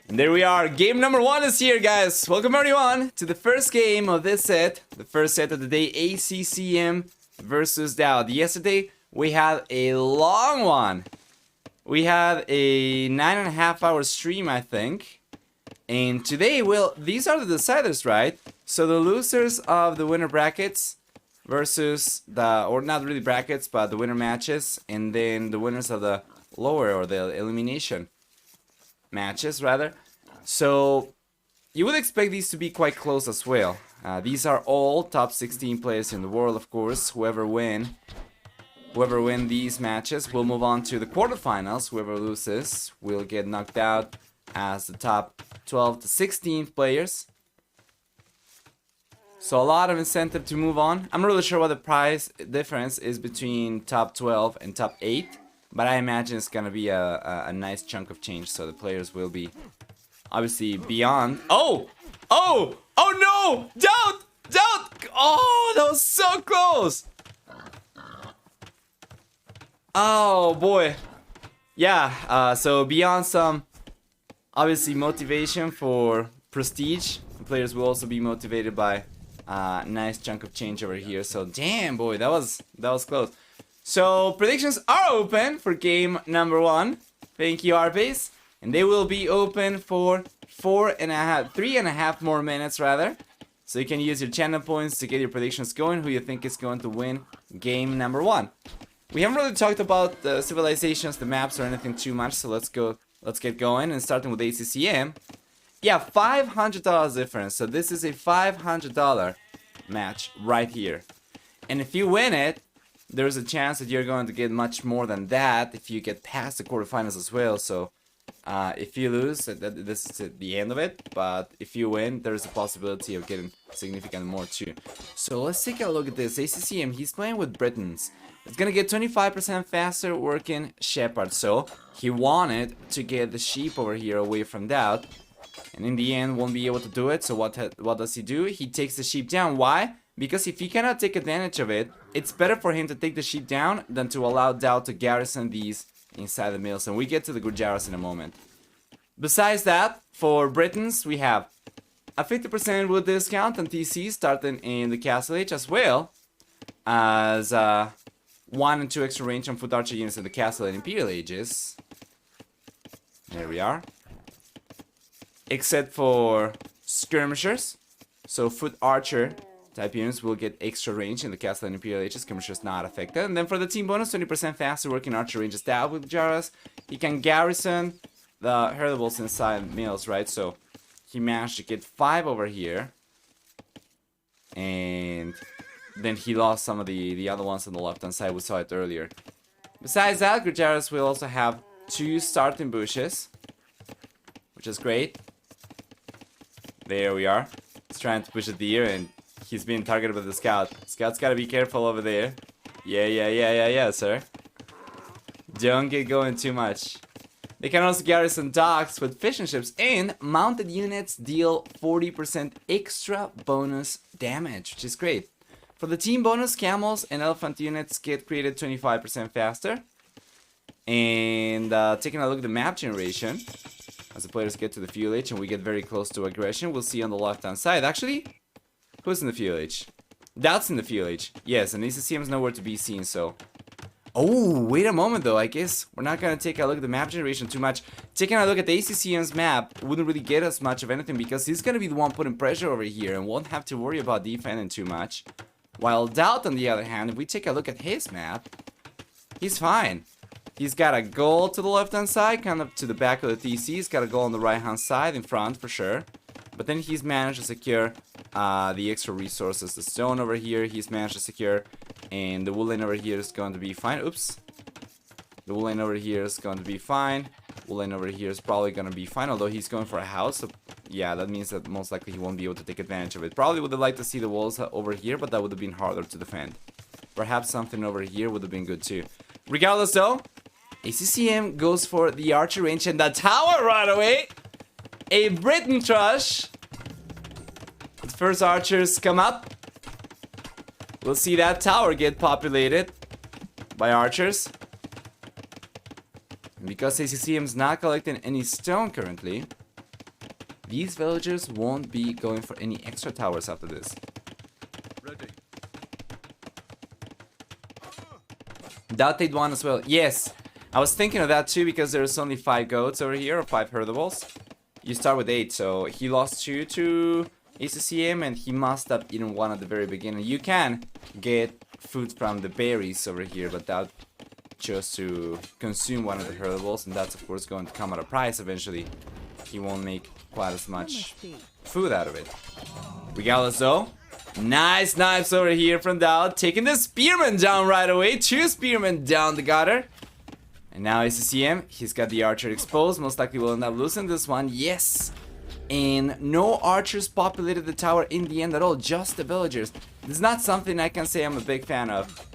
And there we are. Game number 1 is here, guys. Welcome everyone to the first game of this set. The first set of the day, ACCM versus DauT. Yesterday, we had a long one. We had a 9.5-hour stream, I think. And today, well, these are the deciders, right? So the losers of the winner brackets versus the, or not really brackets, but the winner matches. And then the winners of the lower, or the elimination matches rather. So you would expect these to be quite close as well. These are all top 16 players in the world, of course. Whoever win these matches will move on to the quarterfinals. Whoever loses will get knocked out as the top 12 to 16 players. So a lot of incentive to move on. I'm not really sure what the price difference is between top 12 and top 8. But I imagine it's gonna be a nice chunk of change, so the players will be obviously beyond. Oh no! DauT! Oh, that was so close! Oh boy. Yeah, so beyond some obviously motivation for prestige, the players will also be motivated by a nice chunk of change over here. So damn boy, that was close. So predictions are open for game number 1. Thank you, RPace. And they will be open for 3.5 more minutes rather. So you can use your channel points to get your predictions going, who you think is going to win game number 1. We haven't really talked about the civilizations, the maps, or anything too much, so let's get going. And starting with ACCM. Yeah, $500 difference. So this is a $500 match right here. And if you win it, there's a chance that you're going to get much more than that if you get past the quarterfinals as well. So if you lose, this is the end of it. But if you win, there's a possibility of getting significant more too. So let's take a look at this. ACCM, he's playing with Britons. It's going to get 25% faster working Shepherd. So he wanted to get the sheep over here away from DauT. And in the end, won't be able to do it. So what does he do? He takes the sheep down. Why? Because if he cannot take advantage of it, it's better for him to take the sheep down than to allow DauT to garrison these inside the mills. And we get to the Gujaras in a moment. Besides that, for Britons, we have a 50% wood discount on TC starting in the Castle Age, as well as 1 and 2 extra range on foot archer units in the Castle and Imperial Ages. There we are. Except for skirmishers. So foot archer type units will get extra range in the Castle and Imperial Ages. Skirmishers not affected. And then for the team bonus, 20% faster working archer ranges DauT with Jaras. He can garrison the herdables inside mills, right? So he managed to get 5 over here. And then he lost some of the other ones on the left hand side. We saw it earlier. Besides that, Gujaras will also have 2 starting bushes, which is great. There we are. He's trying to push a deer and he's being targeted by the scout. Scout's gotta be careful over there. Yeah, sir. Don't get going too much. They can also garrison docks with fishing ships, and mounted units deal 40% extra bonus damage, which is great. For the team bonus, camels and elephant units get created 25% faster. And taking a look at the map generation, as the players get to the fuel age and we get very close to aggression, we'll see on the left hand side. Actually, who's in the fuel age? DauT's in the fuel age. Yes, and ACCM is nowhere to be seen, so. Oh, wait a moment though. I guess we're not going to take a look at the map generation too much. Taking a look at the ACCM's map wouldn't really get us much of anything because he's going to be the one putting pressure over here and won't have to worry about defending too much. While DauT, on the other hand, if we take a look at his map, he's fine. He's got a goal to the left-hand side, kind of to the back of the TC. He's got a goal on the right-hand side, in front for sure. But then he's managed to secure the extra resources. The stone over here, he's managed to secure. And the wool lane over here is going to be fine. Oops. The wool lane over here is going to be fine. Wool lane over here is probably going to be fine, although he's going for a house. So yeah, that means that most likely he won't be able to take advantage of it. Probably would have liked to see the walls over here, but that would have been harder to defend. Perhaps something over here would have been good too. Regardless though, ACCM goes for the archer range and the tower right away. A Briton Thrush. The first archers come up. We'll see that tower get populated by archers. And because ACCM is not collecting any stone currently, these villagers won't be going for any extra towers after this. DauT 1 as well. Yes, I was thinking of that too because there's only 5 goats over here, or 5 herdables. You start with 8, so he lost 2 to ACCM and he must have eaten 1 at the very beginning. You can get food from the berries over here, but DauT chose to consume 1 of the herdables, and that's of course going to come at a price eventually. He won't make quite as much food out of it. Regardless though, nice knives over here from DauT, taking the spearman down right away. 2 spearmen down the gutter. And now ACCM, he's got the archer exposed. Most likely will end up losing this one. Yes. And no archers populated the tower in the end at all. Just the villagers. This is not something I can say I'm a big fan of.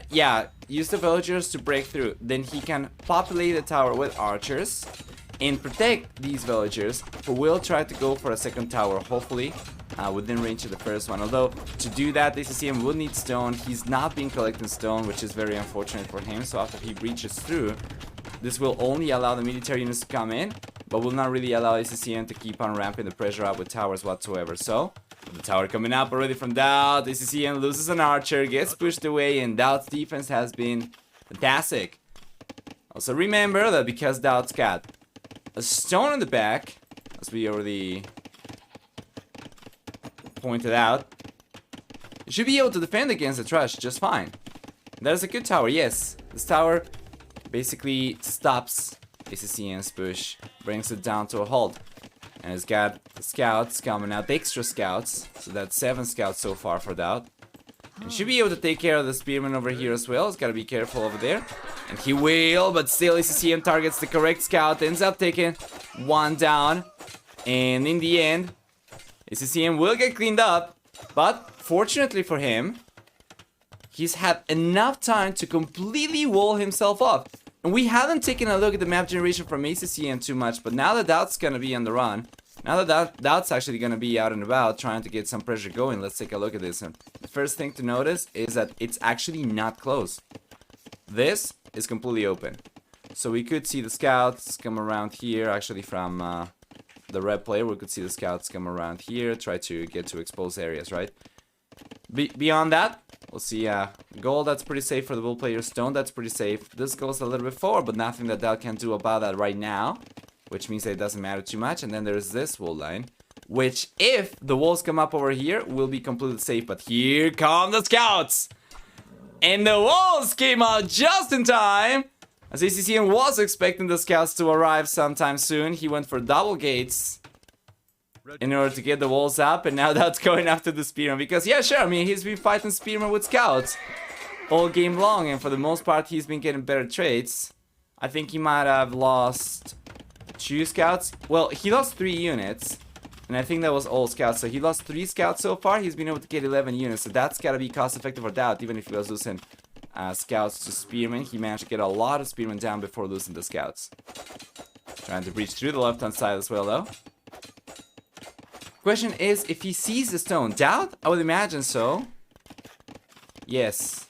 Yeah, use the villagers to break through. Then he can populate the tower with archers and protect these villagers who will try to go for a second tower, hopefully within range of the first one. Although to do that, ACCM will need stone. He's not been collecting stone, which is very unfortunate for him. So after he breaches through, this will only allow the military units to come in, but will not really allow ACCM to keep on ramping the pressure up with towers whatsoever. So the tower coming up already from DauT. ACCM loses an archer, gets pushed away, and DauT's defense has been fantastic. Also remember that because DauT's got a stone in the back, as we already pointed out, you should be able to defend against the trash just fine. That is a good tower, yes. This tower basically stops ACCM's push, brings it down to a halt. And it's got scouts coming out, the extra scouts. So that's 7 scouts so far for DauT. And should be able to take care of the spearman over here as well. He's got to be careful over there. And he will, but still ACCM targets the correct scout, ends up taking 1 down. And in the end, ACCM will get cleaned up. But fortunately for him, he's had enough time to completely wall himself off. And we haven't taken a look at the map generation from ACCM too much, but now that DauT's gonna be on the run, now that DauT's actually gonna be out and about trying to get some pressure going, let's take a look at this. And the first thing to notice is that it's actually not close. This is completely open. So we could see the scouts come around here, actually from the red player, we could see the scouts come around here, try to get to exposed areas, right? Beyond that, we'll see gold, that's pretty safe for the bull player. Stone, that's pretty safe. This goes a little bit forward, but nothing that DauT can do about that right now, which means that it doesn't matter too much. And then there's this wall line, which if the walls come up over here, will be completely safe. But here come the scouts! And the walls came out just in time! As ACCM was expecting the scouts to arrive sometime soon, he went for double gates in order to get the walls up, and now that's going after the spearman. Because yeah, sure, I mean, he's been fighting spearman with scouts all game long, and for the most part he's been getting better traits. I think he might have lost 2 scouts. Well, he lost 3 units, and I think that was all scouts, so he lost 3 scouts so far. He's been able to get 11 units, so that's gotta be cost effective for DauT. Even if he was losing scouts to spearmen, he managed to get a lot of spearmen down before losing the scouts. Trying to breach through the left hand side as well though. Question is if he sees the stone. DauT? I would imagine so. Yes.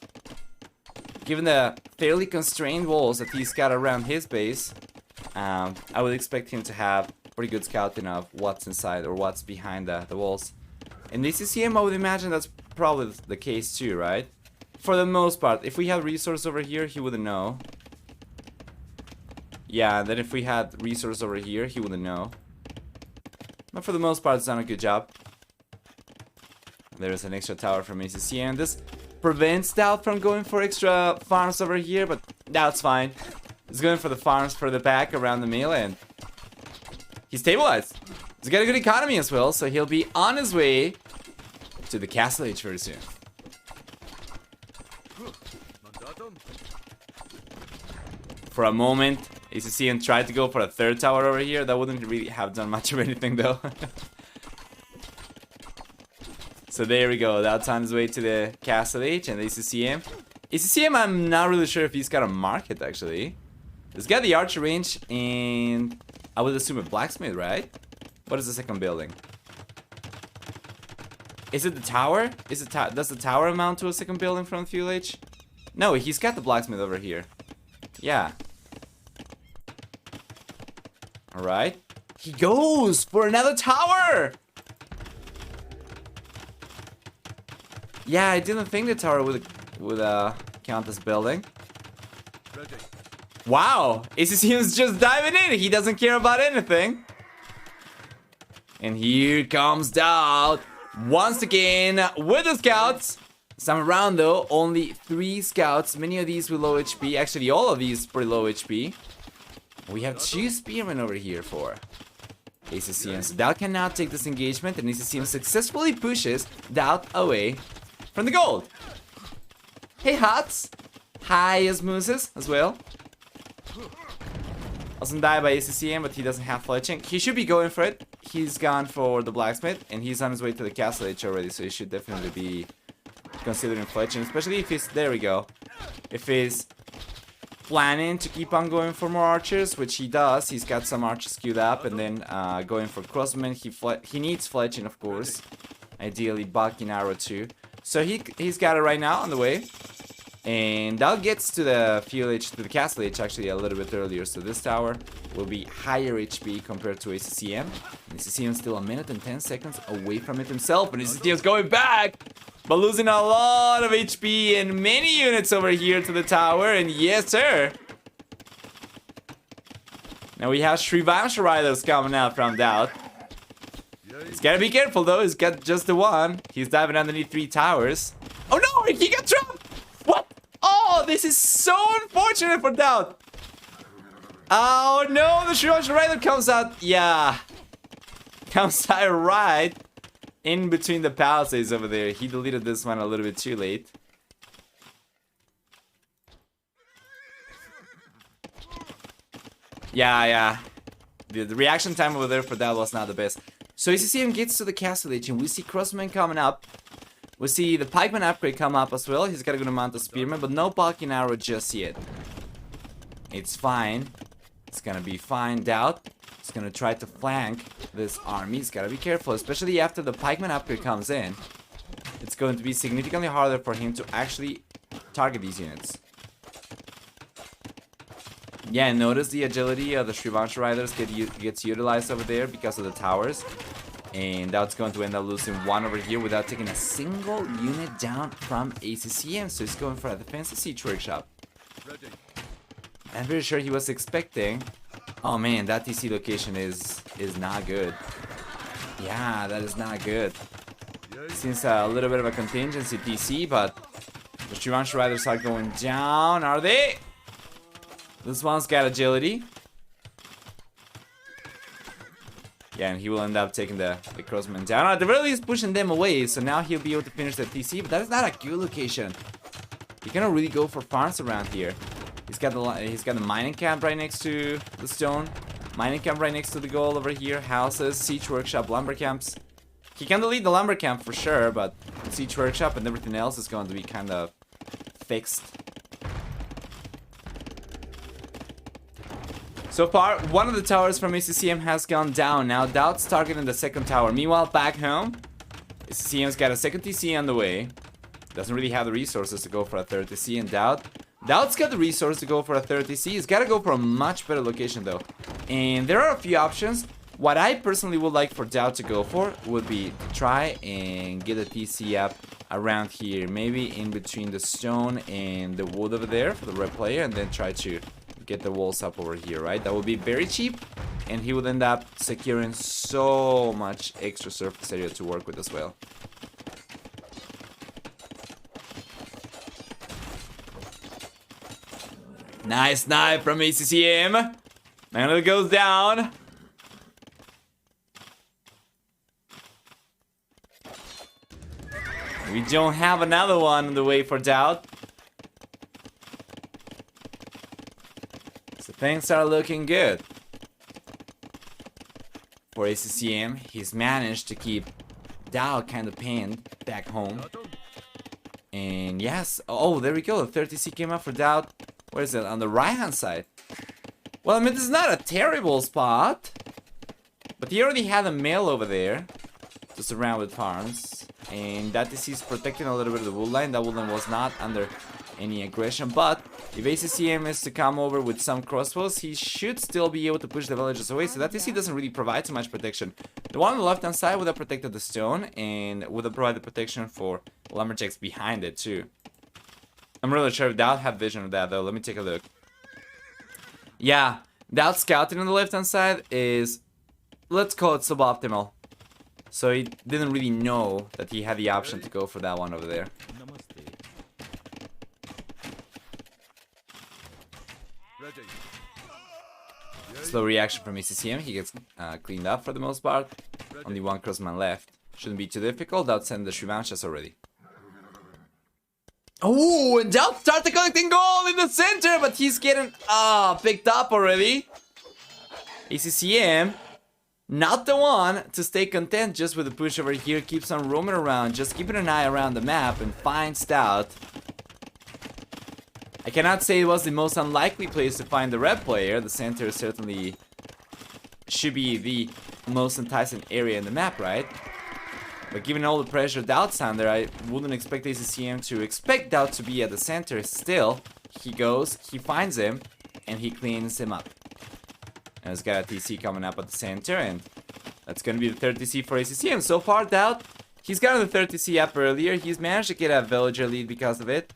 Given the fairly constrained walls that he's got around his base, I would expect him to have pretty good scouting of what's inside or what's behind the walls. In the ACCM, I would imagine that's probably the case too, right? For the most part. If we had resource over here, he wouldn't know. Yeah, then if we had resource over here, he wouldn't know. But for the most part, it's done a good job. There's an extra tower from ACCM. This prevents DauT from going for extra farms over here, but DauT's fine. He's going for the farms for the back around the mill, and he's stabilized. He's got a good economy as well, so he'll be on his way to the castle age very soon. For a moment, ACCM tried to go for a 3rd tower over here. That wouldn't really have done much of anything though. So there we go. That's on his way to the castle age and ACCM. ACCM, I'm not really sure if he's got a market actually. He's got the archer range and I would assume a blacksmith, right? What is the second building? Is it the tower? Is it does the tower amount to a second building from the fuel age? No, he's got the blacksmith over here. Yeah. Alright. He goes for another tower! Yeah, I didn't think the tower would count as building. Wow! ACCM's just diving in! He doesn't care about anything. And here comes DauT once again with the scouts. Some around though, only 3 scouts. Many of these with low HP. Actually, all of these pretty low HP. We have 2 spearmen over here for ACCM. So DauT can now take this engagement, and ACCM successfully pushes DauT away from the gold. Hey Hots! Hi Osmosis as well. Doesn't die by ACCM, but he doesn't have fletching. He should be going for it. He's gone for the blacksmith, and he's on his way to the castle edge already, so he should definitely be considering fletching, especially if he's, there we go, if he's planning to keep on going for more archers, which he does. He's got some archers queued up, and then going for crossmen. He needs fletching, of course, ideally bulking arrow too, so he's got it right now on the way. And DauT gets to the field edge, to the castle edge actually a little bit earlier, so this tower will be higher HP compared to ACCM. And ACCM is still 1 minute and 10 seconds away from it himself, and ACCM is going back, but losing a lot of HP and many units over here to the tower, and yes sir! Now we have Shrivamsha Riders coming out from DauT. He's gotta be careful though, he's got just the one. He's diving underneath 3 towers. Oh no, he got trapped! What? Oh, this is so unfortunate for DauT. Oh no, the Shrivamsha Rider comes out, yeah. Comes out right in between the palisades over there. He deleted this one a little bit too late. Yeah. The reaction time over there for that was not the best. So ACCM gets to the castle edge, and we see crossmen coming up. We see the pikeman upgrade come up as well. He's got a good amount of spearmen, but no bulking arrow just yet. It's fine. It's gonna be fine. DauT is gonna try to flank this army. He's gotta be careful, especially after the pikeman upgrade comes in. It's going to be significantly harder for him to actually target these units. Yeah, notice the agility of the Shrivamsha Riders gets utilized over there because of the towers. And DauT's going to end up losing 1 over here without taking a single unit down from ACCM. So he's going for a defensive siege workshop. I'm pretty sure he was expecting... Oh man, that TC location is not good. Yeah, that is not good. Seems a little bit of a contingency TC, but the Shrivamsha Riders are going down, are they? This one's got agility. Yeah, and he will end up taking the crossmen down. At the very least, pushing them away, so now he'll be able to finish the TC, but that is not a good location. He cannot really go for farms around here. He's got the mining camp right next to the stone. Mining camp right next to the gold over here. Houses, siege workshop, lumber camps. He can delete the lumber camp for sure, but siege workshop and everything else is going to be kind of fixed. So far, one of the towers from ACCM has gone down. Now DauT's targeting the second tower. Meanwhile, back home, ACCM's got a second TC on the way. Doesn't really have the resources to go for a third TC, and DauT's got the resource to go for a third TC. He's got to go for a much better location though. And there are a few options. What I personally would like for DauT to go for would be to try and get a TC up around here. Maybe in between the stone and the wood over there for the red player, and then try to get the walls up over here, right? That would be very cheap, and he would end up securing so much extra surface area to work with as well. Nice knife from ACCM. And it goes down. We don't have another one on the way for DauT. So things are looking good for ACCM. He's managed to keep DauT kind of pinned back home. And yes, oh, there we go. The 30C came up for DauT. Where is it? On the right hand side. Well, I mean, this is not a terrible spot, but he already had a mill over there to surround with farms, and that is protecting a little bit of the wood line. That wood line was not under any aggression, but If ACCM is to come over with some crossbows, he should still be able to push the villagers away, so that TC doesn't really provide too much protection. The one on the left-hand side would have protected the stone, and would have provided protection for lumberjacks behind it, too. I'm really sure if DauT had vision of that, though. Let me take a look. Yeah, DauT scouting on the left-hand side is, let's call it suboptimal. So he didn't really know that he had the option to go for that one over there. Slow reaction from ACCM. He gets cleaned up for the most part. Only one crossman left. Shouldn't be too difficult. DauT sent the Shrivanshas already. Oh, and DauT started collecting gold in the center, but he's getting picked up already. ACCM, not the one to stay content just with the push over here. Keeps on roaming around, just keeping an eye around the map and finds DauT. I cannot say it was the most unlikely place to find the red player. The center certainly should be the most enticing area in the map, right? But given all the pressure DauT's under, I wouldn't expect ACCM to expect DauT to be at the center. Still, he goes, he finds him, and he cleans him up. And he's got a TC coming up at the center, and that's going to be the third TC for ACCM. So far, DauT, he's gotten the third TC up earlier. He's managed to get a villager lead because of it.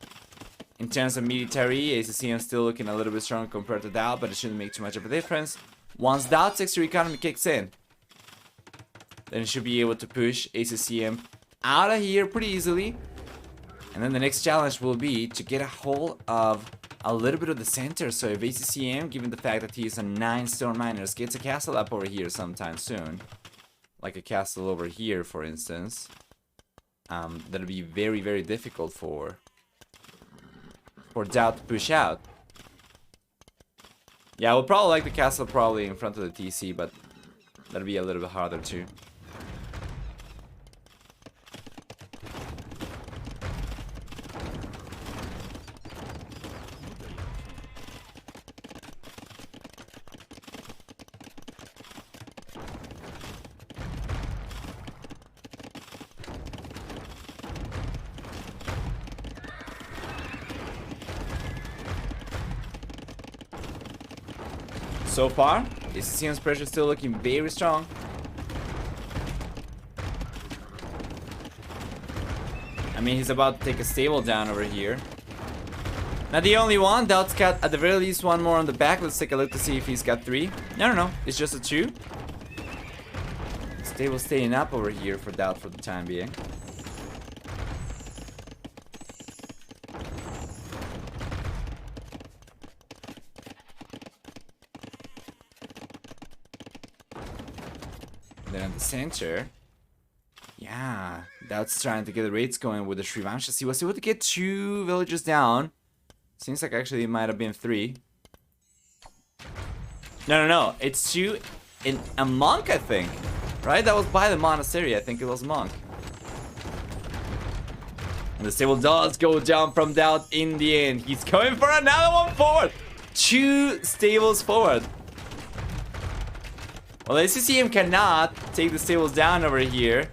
In terms of military, ACCM still looking a little bit strong compared to DauT, but it shouldn't make too much of a difference. Once DauT's extra economy kicks in, then he should be able to push ACCM out of here pretty easily. And then the next challenge will be to get a hold of a little bit of the center. So if ACCM, given the fact that he's a 9 stone miners, gets a castle up over here sometime soon, like a castle over here, for instance, that'll be very, very difficult for DauT to push out. Yeah, I would probably like the castle probably in front of the TC, but that'll be a little bit harder too. So far, ACCM's pressure is still looking very strong. I mean, he's about to take a stable down over here. Not the only one. DauT's got at the very least one more on the back. Let's take a look to see if he's got 3. No. It's just a 2. Stable staying up over here for DauT for the time being. Then at the center, yeah, DauT's trying to get the raids going with the Shrivanshas. He was able to get 2 villagers down. Seems like actually it might have been 3. No. It's 2 in a monk, I think. Right? That was by the monastery. I think it was a monk. And the stable does go down from DauT in the end. He's going for another one forward. 2 stables forward. Well, ACCM cannot take the stables down over here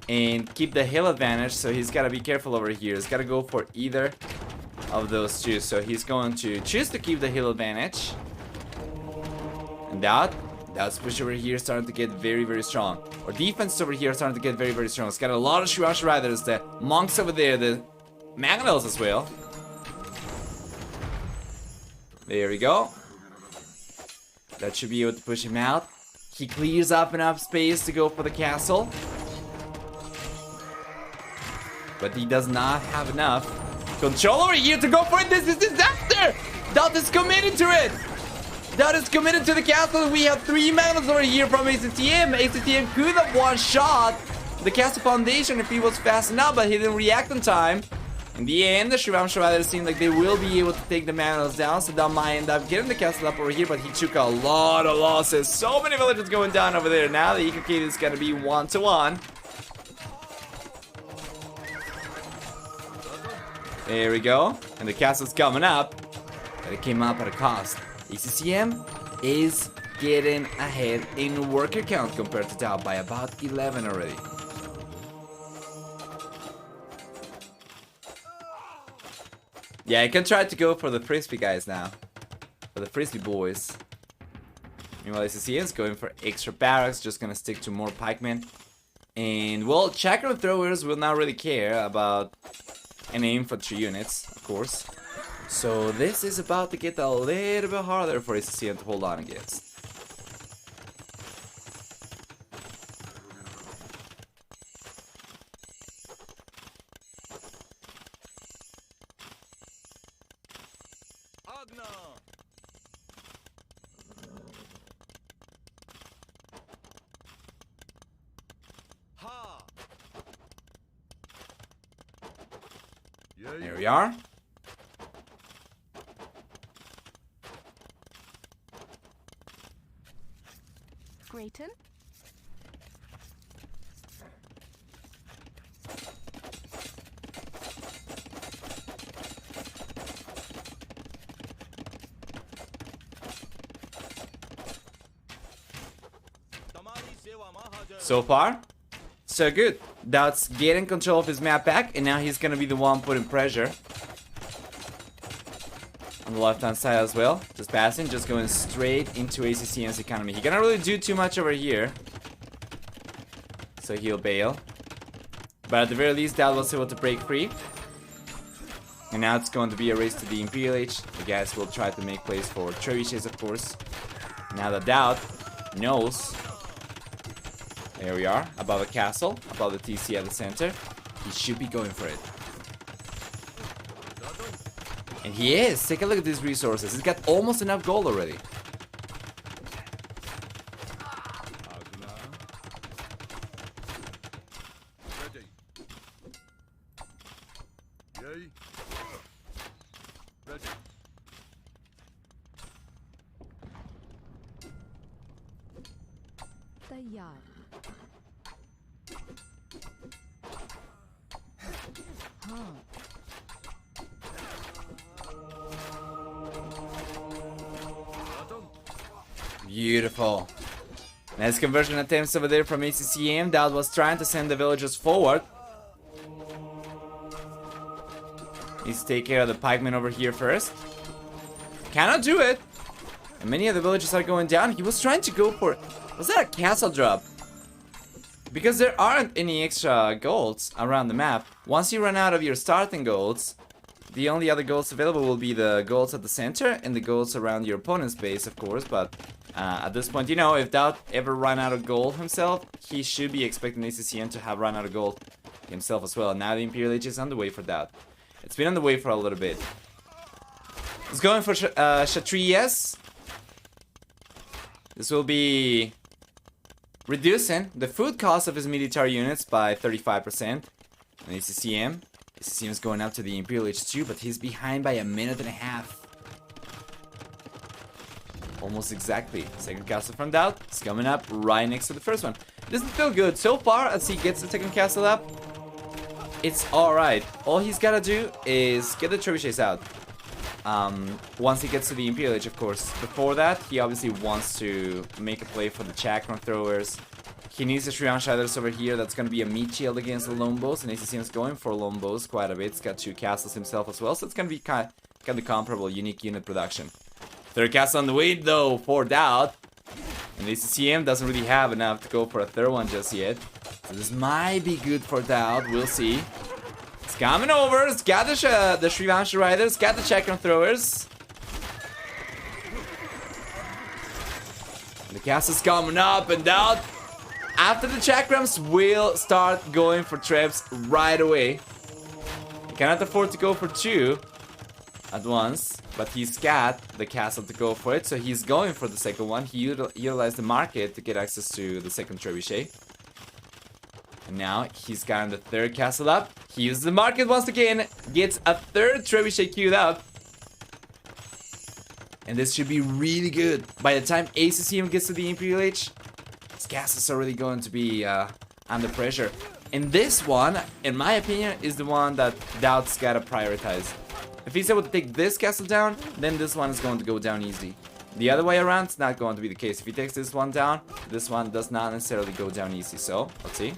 and keep the hill advantage, so he's got to be careful over here. He's got to go for either of those 2. So he's going to choose to keep the hill advantage. And DauT's push over here starting to get very, very strong. Our defense over here starting to get very, very strong. It's got a lot of Shrivansh riders, the monks over there, the Magnals as well. There we go. That should be able to push him out. He clears up enough space to go for the castle. But he does not have enough control over here to go for it. This is disaster! DauT is committed to it! DauT is committed to the castle. We have 3 magnums over here from ACCM. ACCM could have one-shot the castle foundation if he was fast enough, but he didn't react in time. In the end, the Shrivansh riders seem like they will be able to take the manuals down, so DauT might end up getting the castle up over here, but he took a lot of losses. So many villagers going down over there. Now the EKK is going to be 1-1. There we go. And the castle's coming up, but it came up at a cost. ACCM is getting ahead in worker count compared to DauT by about 11 already. Yeah, I can try to go for the frisbee guys now. For the frisbee boys. Meanwhile, ACCM is going for extra barracks, just gonna stick to more pikemen. And, well, chakra throwers will not really care about any infantry units, of course. So this is about to get a little bit harder for ACCM to hold on against. There we are. Grayton? So far, so good. DauT's getting control of his map back, and now he's gonna be the one putting pressure. On the left-hand side as well. Just passing, just going straight into ACCM's economy. He cannot really do too much over here. So he'll bail. But at the very least, DauT was able to break free. And now it's going to be a race to the Imperial Age. The guys will try to make plays for trebuchets, of course. Now that DauT knows. There we are, above the castle, above the TC at the center. He should be going for it. And he is. Take a look at these resources. He's got almost enough gold already. Beautiful. Nice conversion attempts over there from ACCM. DauT was trying to send the villagers forward. Needs to take care of the pikemen over here first. Cannot do it. And many of the villagers are going down. He was trying to go for... Was that a castle drop? Because there aren't any extra golds around the map. Once you run out of your starting golds, the only other golds available will be the golds at the center and the golds around your opponent's base, of course. But at this point, you know, if DauT ever run out of gold himself, he should be expecting ACCM to have run out of gold himself as well. Now the Imperial Age is on the way for DauT. It's been on the way for a little bit. He's going for Kshatriyas. This will be reducing the food cost of his military units by 35%. And ACCM is going up to the Imperial Age too, but he's behind by a minute and a half. Almost exactly. Second castle from DauT. It's coming up right next to the first one. This is still good. So far, as he gets the second castle up, it's alright. All he's gotta do is get the trebuchets out. Once he gets to the Imperial Age, of course. Before that, he obviously wants to make a play for the chakram throwers. He needs the Shrivan Shiders over here. That's going to be a meat shield against the longbows. And ACCM is going for longbows quite a bit. He's got 2 castles himself as well. So it's going to be kind of comparable, unique unit production. Third castle on the way, though, for DauT. And ACCM doesn't really have enough to go for a third one just yet. So this might be good for DauT. We'll see. It's coming over. It's got the Shrivan Riders. Got the chakram throwers. And the castle's coming up. And DauT, after the chakrams, will start going for trebs right away. He cannot afford to go for 2 at once. But he's got the castle to go for it. So he's going for the second one. He utilized the market to get access to the second trebuchet. And now he's gotten the third castle up. He uses the market once again. Gets a third trebuchet queued up. And this should be really good. By the time ACCM gets to the Imperial Age, his castle's already going to be under pressure. And this one, in my opinion, is the one that DauT's gotta prioritize. If he's able to take this castle down, then this one is going to go down easy. The other way around, it's not going to be the case. If he takes this one down, this one does not necessarily go down easy. So, let's see.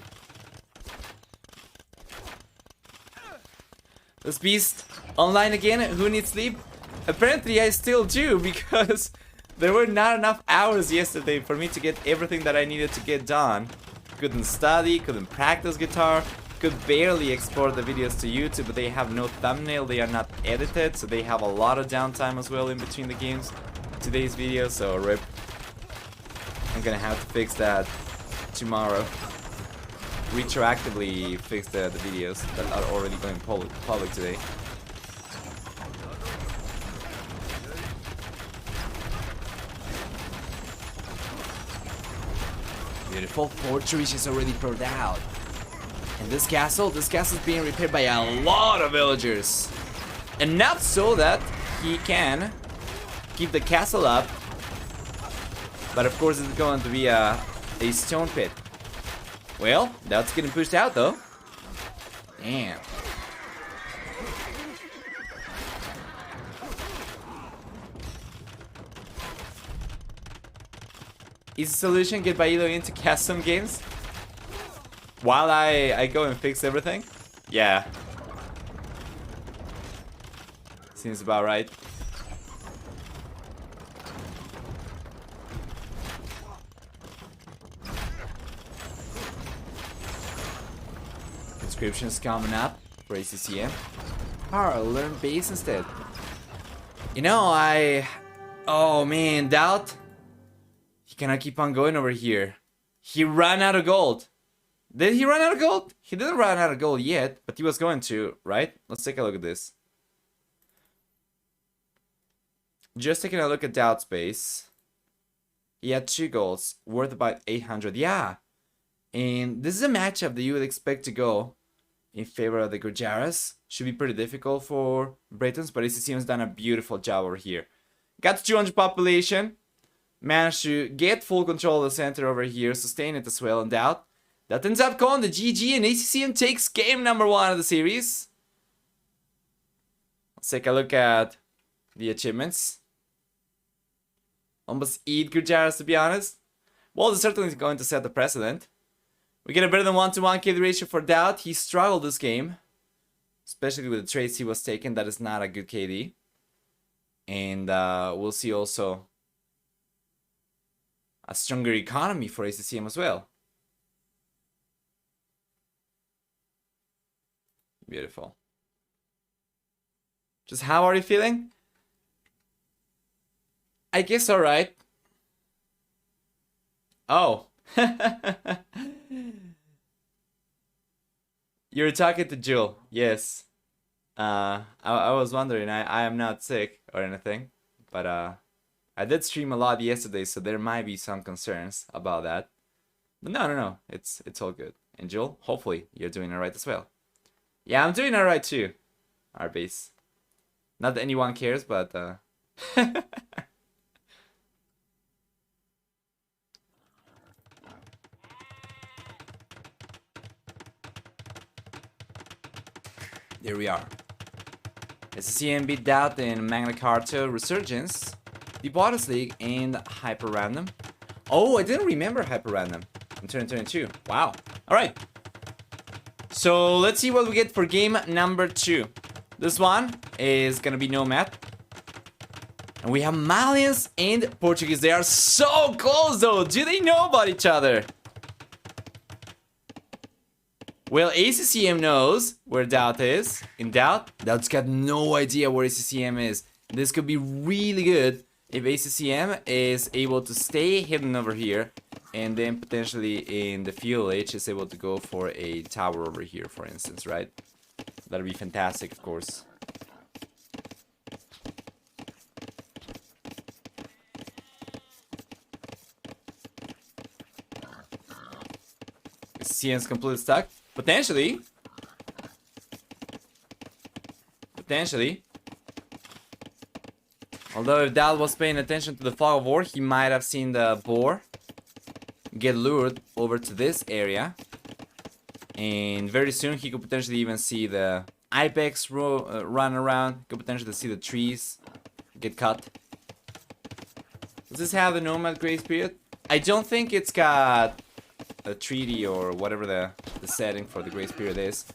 This beast Online again? Who needs sleep? Apparently I still do, because there were not enough hours yesterday for me to get everything that I needed to get done. Couldn't study, couldn't practice guitar, could barely export the videos to YouTube, but they have no thumbnail, they are not edited, so they have a lot of downtime as well in between the games. Today's video, so rip. I'm gonna have to fix that tomorrow. Retroactively fix the videos that are already going public today. Beautiful. Fortress is already poured out. And this castle is being repaired by a lot of villagers. Enough so that he can keep the castle up. But of course it's going to be a stone pit. Well, that's getting pushed out though. Damn. Easy solution, get Bailo into custom games while I go and fix everything? Yeah. Seems about right. Inscriptions coming up for ACCM. Alright, learn base instead. You know, oh man, DauT. He cannot keep on going over here. He ran out of gold. Did he run out of gold? He didn't run out of gold yet, but he was going to, right? Let's take a look at this. Just taking a look at DauT's base. He had 2 golds, worth about 800. Yeah. And this is a matchup that you would expect to go in favor of the Gurjaras. Should be pretty difficult for Bretons, but ACCM has done a beautiful job over here. Got to 200 population. Managed to get full control of the center over here, sustain it as well, and DauT. That ends up calling the GG, and ACCM takes game number 1 of the series. Let's take a look at the achievements. Almost eat Gurjaras, to be honest. Well, it's certainly going to set the precedent. We get a better than 1-to-1 KD ratio for DauT. He struggled this game, especially with the trades he was taking. That is not a good KD. And we'll see also a stronger economy for ACCM as well. Beautiful. Just how are you feeling? I guess alright. Oh. You're talking to Jewel. Yes. I was wondering. I am not sick or anything. But I did stream a lot yesterday, so there might be some concerns about that. But no. It's all good. And Joel, hopefully you're doing alright as well. Yeah, I'm doing alright too. Our base. Not that anyone cares, but there we are. ACCM beat DauT in Magna Carta Resurgence, the Bundesliga, and Hyper Random. Oh, I didn't remember Hyper Random in 2022. Wow. Alright. So let's see what we get for game number 2. This one is gonna be Nomad. And we have Malians and Portuguese. They are so close though. Do they know about each other? Well, ACCM knows where DauT is. In DauT's got no idea where ACCM is. This could be really good if ACCM is able to stay hidden over here, and then potentially in the fuel age is able to go for a tower over here, for instance, right? That'd be fantastic, of course. ACCM's completely stuck. Potentially. Although if DauT was paying attention to the fog of war, he might have seen the boar get lured over to this area. And very soon he could potentially even see the ibex run around. Could potentially see the trees get cut. Does this have the nomad grace period? I don't think it's got a treaty or whatever the setting for the grace period is.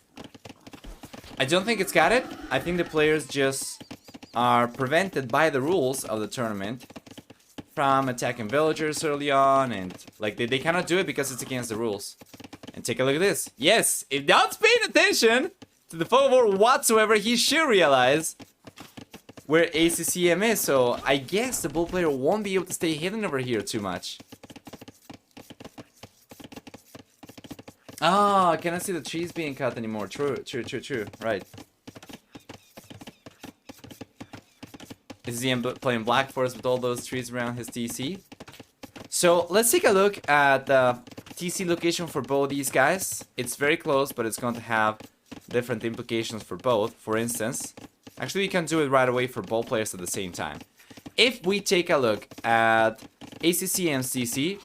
I don't think it's got it. I think the players just are prevented by the rules of the tournament from attacking villagers early on, and like they cannot do it because it's against the rules. And take a look at this. Yes, if DauT's paying attention to the fog of war whatsoever, he should realize where ACCM is. So I guess the bull player won't be able to stay hidden over here too much. Oh, I cannot see the trees being cut anymore. True. Right. ACCM playing Black Forest with all those trees around his TC. So let's take a look at the TC location for both these guys. It's very close, but it's going to have different implications for both. For instance, actually you can do it right away for both players at the same time. If we take a look at ACCM's TC,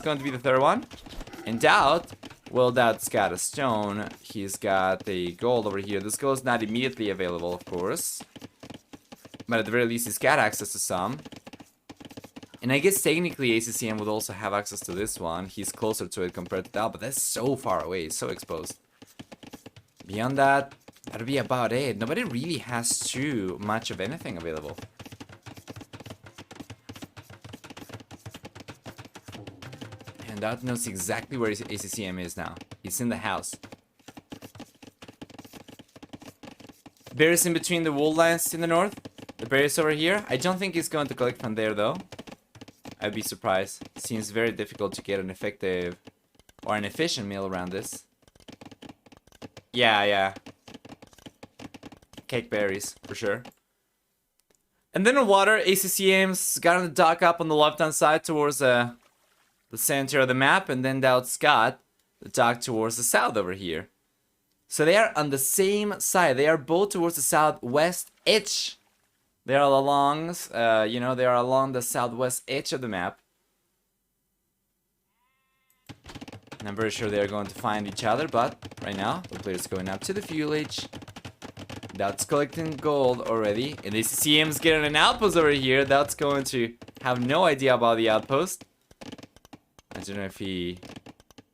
going to be the third one. And DauT, well, DauT's got a stone. He's got a gold over here. This gold's not immediately available, of course, but at the very least he's got access to some. And I guess technically ACCM would also have access to this one. He's closer to it compared to DauT, but that's so far away. It's so exposed. Beyond that, that'll be about it. Nobody really has too much of anything available. And DauT knows exactly where ACCM is now. He's in the house. Bears in between the wool lines in the north. The bears over here. I don't think he's going to collect from there though. I'd be surprised. Seems very difficult to get an effective or an efficient meal around this. Yeah. Cake berries, for sure. And then on water, ACCM's got on the dock up on the left-hand side towards the center of the map, and then DauT's got the dock towards the south over here. So they are on the same side. They are both towards the southwest edge. They are along, they are along the southwest edge of the map. And I'm very sure they are going to find each other, but right now, the player's going up to the fuel edge. DauT's collecting gold already, and ACCM's getting an outpost over here. DauT's going to have no idea about the outpost. I don't know if he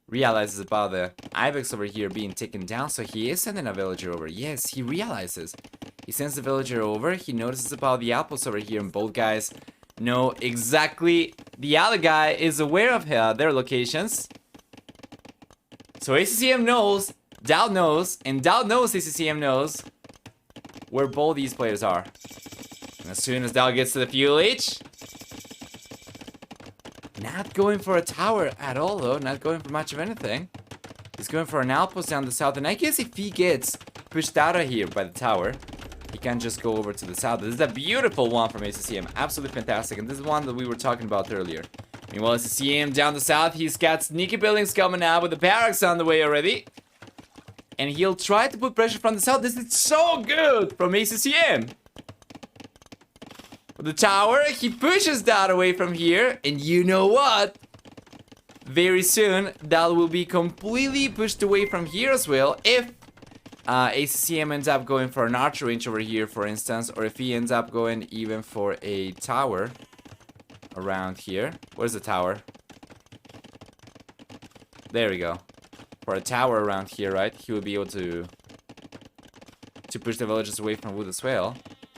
realizes about the ibex over here being taken down, so he is sending a villager over. Yes, he realizes. He sends the villager over, he notices about the outpost over here, and both guys know exactly. The other guy is aware of their locations. So ACCM knows, DauT knows, and DauT knows ACCM knows where both these players are. And as soon as DauT gets to the fuel H, not going for a tower at all though, not going for much of anything. He's going for an outpost down the south, and I guess if he gets pushed out of here by the tower, he can just go over to the south. This is a beautiful one from ACCM, absolutely fantastic, and this is one that we were talking about earlier. Meanwhile, ACCM down the south, he's got sneaky buildings coming out with the barracks on the way already. And he'll try to put pressure from the south. This is so good from ACCM. The tower, he pushes DauT away from here, and you know what? Very soon, DauT will be completely pushed away from here as well if ACCM ends up going for an archer range over here, for instance, or if he ends up going even for a tower around here. Where's the tower? There we go. For a tower around here, right? He will be able to push the villagers away from wood as well.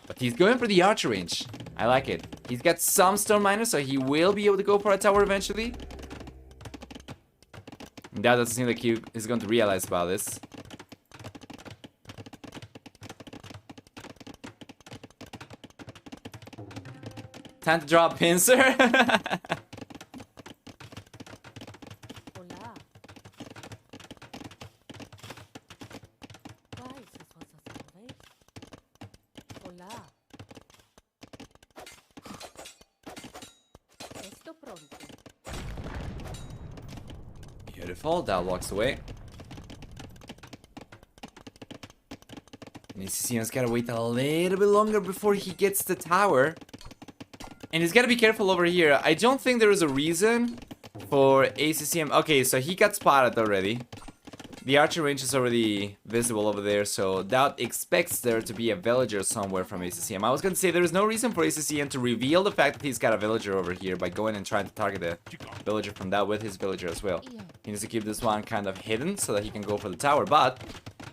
But he's going for the archer range. I like it. He's got some stone miners, so he will be able to go for a tower eventually. And that doesn't seem like he is going to realize about this. Time to draw a pincer. Beautiful, DauT walks away. And ACCM's gotta wait a little bit longer before he gets the tower. And he's gotta be careful over here. I don't think there is a reason for ACCM. Okay, so he got spotted already. The archer range is already visible over there, so DauT expects there to be a villager somewhere from ACCM. I was going to say there is no reason for ACCM to reveal the fact that he's got a villager over here by going and trying to target the villager from DauT with his villager as well. He needs to keep this one kind of hidden so that he can go for the tower, but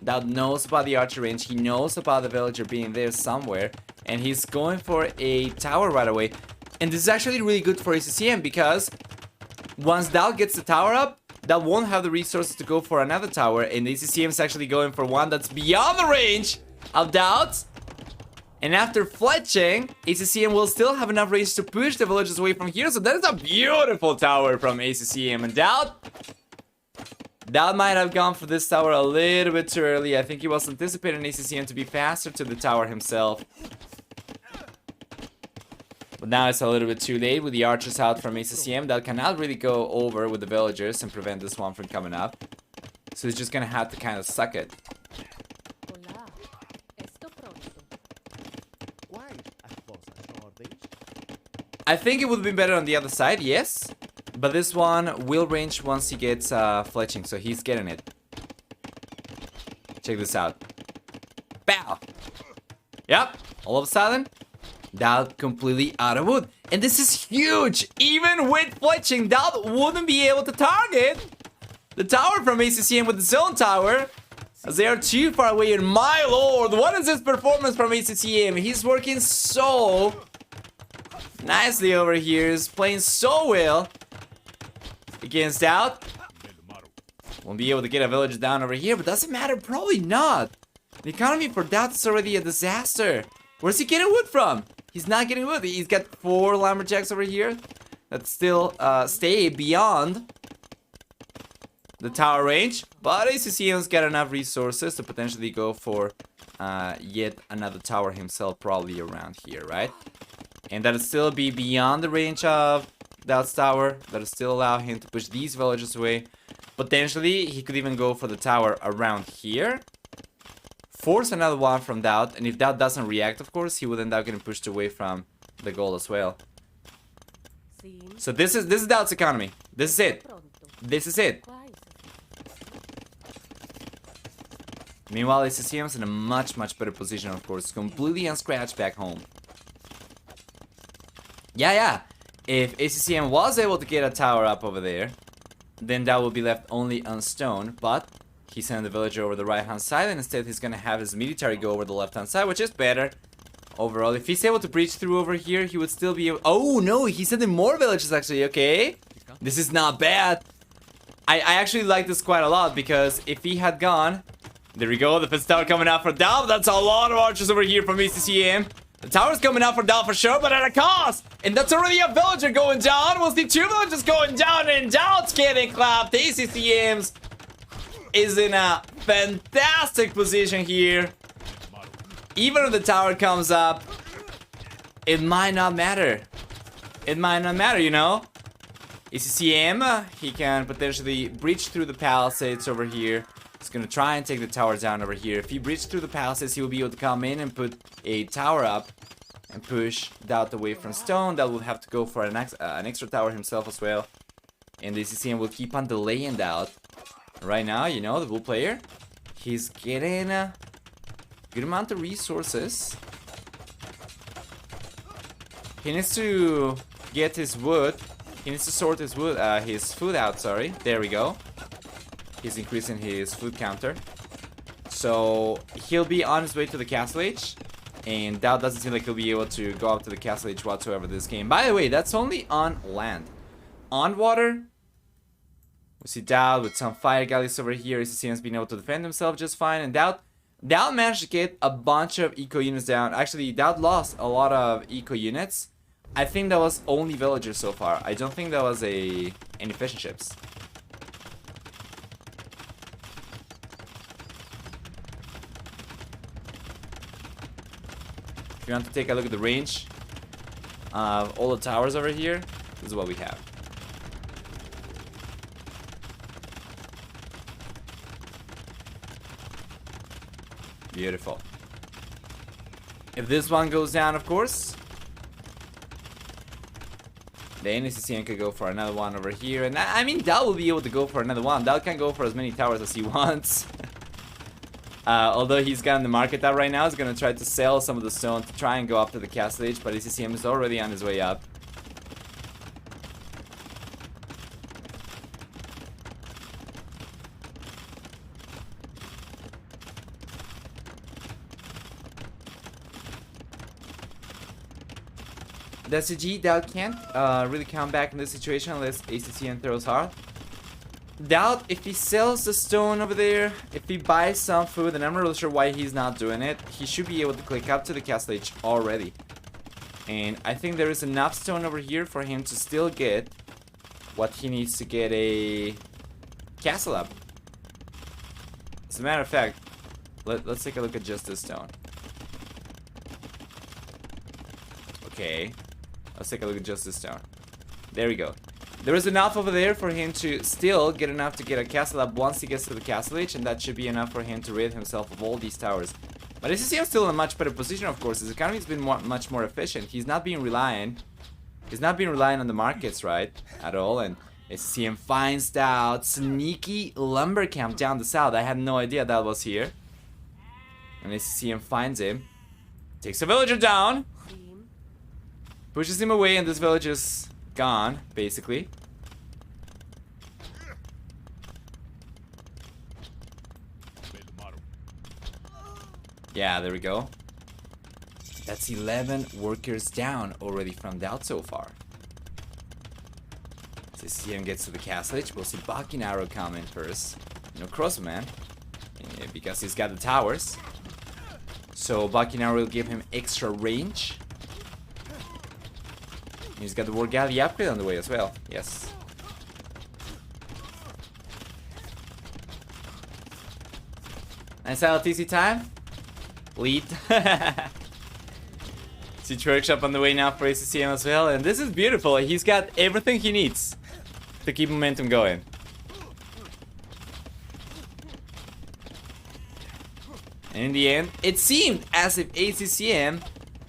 DauT knows about the archer range, he knows about the villager being there somewhere, and he's going for a tower right away. And this is actually really good for ACCM because once DauT gets the tower up, that won't have the resources to go for another tower, and ACCM is actually going for one that's beyond the range of DauT. And after fletching, ACCM will still have enough range to push the villagers away from here, so that is a beautiful tower from ACCM. And DauT might have gone for this tower a little bit too early. I think he was anticipating ACCM to be faster to the tower himself. But now it's a little bit too late with the archers out from ACCM. That cannot really go over with the villagers and prevent this one from coming up. So he's just gonna have to kind of suck it. I think it would be better on the other side, yes. But this one will range once he gets fletching, so he's getting it. Check this out. Bow! Yep, all of a sudden, DauT completely out of wood. And this is huge! Even with fletching, DauT wouldn't be able to target the tower from ACCM with his own tower, as they are too far away. And my lord, what is this performance from ACCM? He's working so nicely over here. He's playing so well against DauT. Won't be able to get a villager down over here, but doesn't matter, probably not. The economy for DauT is already a disaster. Where's he getting wood from? He's not getting wood. He's got 4 lumberjacks over here that still stay beyond the tower range. But ACCM's got enough resources to potentially go for yet another tower himself, probably around here, right? And that'll still be beyond the range of DauT's tower. That'll still allow him to push these villagers away. Potentially, he could even go for the tower around here. Force another one from DauT, and if DauT doesn't react, of course, he would end up getting pushed away from the goal as well. So this is DauT's economy. This is it. This is it. Meanwhile, ACCM's in a much better position, of course, completely unscratched back home. Yeah. If ACCM was able to get a tower up over there, then DauT will be left only on stone, but he sent the villager over the right-hand side, and instead he's gonna have his military go over the left-hand side, which is better overall. If he's able to breach through over here, he would still be able... Oh, no, he's sending more villagers, actually, okay. This is not bad. I actually like this quite a lot, because if he had gone... There we go, the fifth tower coming out for DauT. That's a lot of archers over here from ACCM. The tower's coming out for DauT for sure, but at a cost. And that's already a villager going down. We'll see 2 villagers going down, and DauT's getting clapped. ACCM's is in a fantastic position here. Even if the tower comes up, it might not matter. It might not matter, you know. ACCM, he can potentially breach through the palisades over here. He's gonna try and take the tower down over here. If he breaches through the palisades, he will be able to come in and put a tower up and push DauT away from stone. That will have to go for an extra tower himself as well. And the ACCM will keep on delaying DauT. Right now, you know, the blue player, he's getting a good amount of resources. He needs to get his wood. He needs to sort his wood, his food out, sorry. There we go. He's increasing his food counter. So he'll be on his way to the castle age. And DauT doesn't seem like he'll be able to go up to the castle age whatsoever this game. By the way, that's only on land. On water, we see DauT with some fire galleys over here. ACCM's been able to defend himself just fine. And DauT managed to get a bunch of eco units down. Actually, DauT lost a lot of eco units. I think that was only villagers so far. I don't think that was any fishing ships. If you want to take a look at the range of all the towers over here, this is what we have. Beautiful. If this one goes down, of course, Then ACCM could go for another one over here. And I mean, DauT will be able to go for another one. DauT can go for as many towers as he wants. Although he's got in the market out right now, he's going to try to sell some of the stone to try and go up to the castle age. But ACCM is already on his way up. That's a G. DauT can't really come back in this situation unless ACCM throws hard. DauT, if he sells the stone over there, if he buys some food, and I'm not really sure why he's not doing it, he should be able to click up to the castle age already. And I think there is enough stone over here for him to still get what he needs to get a castle up. As a matter of fact, let's take a look at just this stone. Okay. Let's take a look at just this stone. There we go. There is enough over there for him to still get enough to get a castle up once he gets to the castle age, and that should be enough for him to rid himself of all these towers. But ACCM still in a much better position, of course. His economy's been much more efficient. He's not being reliant. He's not being reliant on the markets, right? At all. And ACCM finds DauT. Sneaky lumber camp down the south. I had no idea that was here. And ACCM finds him. Takes a villager down. Pushes him away, and this village is gone, basically. Yeah, there we go. That's 11 workers down already from DauT so far. So ACCM gets to the castle age. We'll see Bakinaro come in first. No crossman, because he's got the towers. So Bakinaro will give him extra range. He's got the War Galley upgrade on the way as well. Yes. Nice LTC time. Lead. Siege Workshop on the way now for ACCM as well. And this is beautiful. He's got everything he needs to keep momentum going. And in the end, it seemed as if ACCM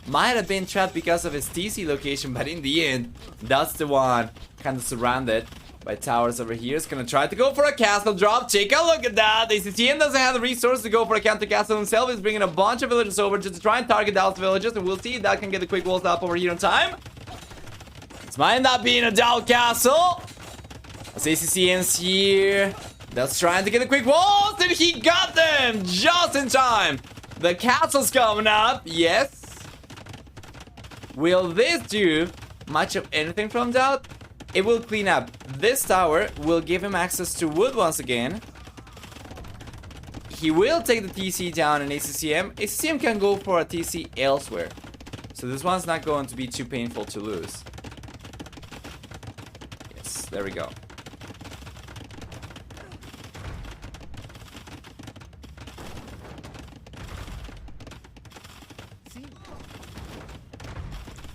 might have been trapped because of his TC location, but in the end, that's the one kind of surrounded by towers over here. It's gonna try to go for a castle drop. Take a look at that. ACCM doesn't have the resources to go for a counter castle himself. He's bringing a bunch of villagers over just to try and target DauT's villagers, and we'll see if that can get a quick wall stop over here in time. This might not be in a DauT castle. As ACCM's here, that's trying to get a quick walls, and he got them just in time. The castle's coming up. Yes. Will this do much of anything from DauT? It will clean up this tower, will give him access to wood once again. He will take the TC down in ACCM. ACCM can go for a TC elsewhere. So this one's not going to be too painful to lose. Yes, there we go.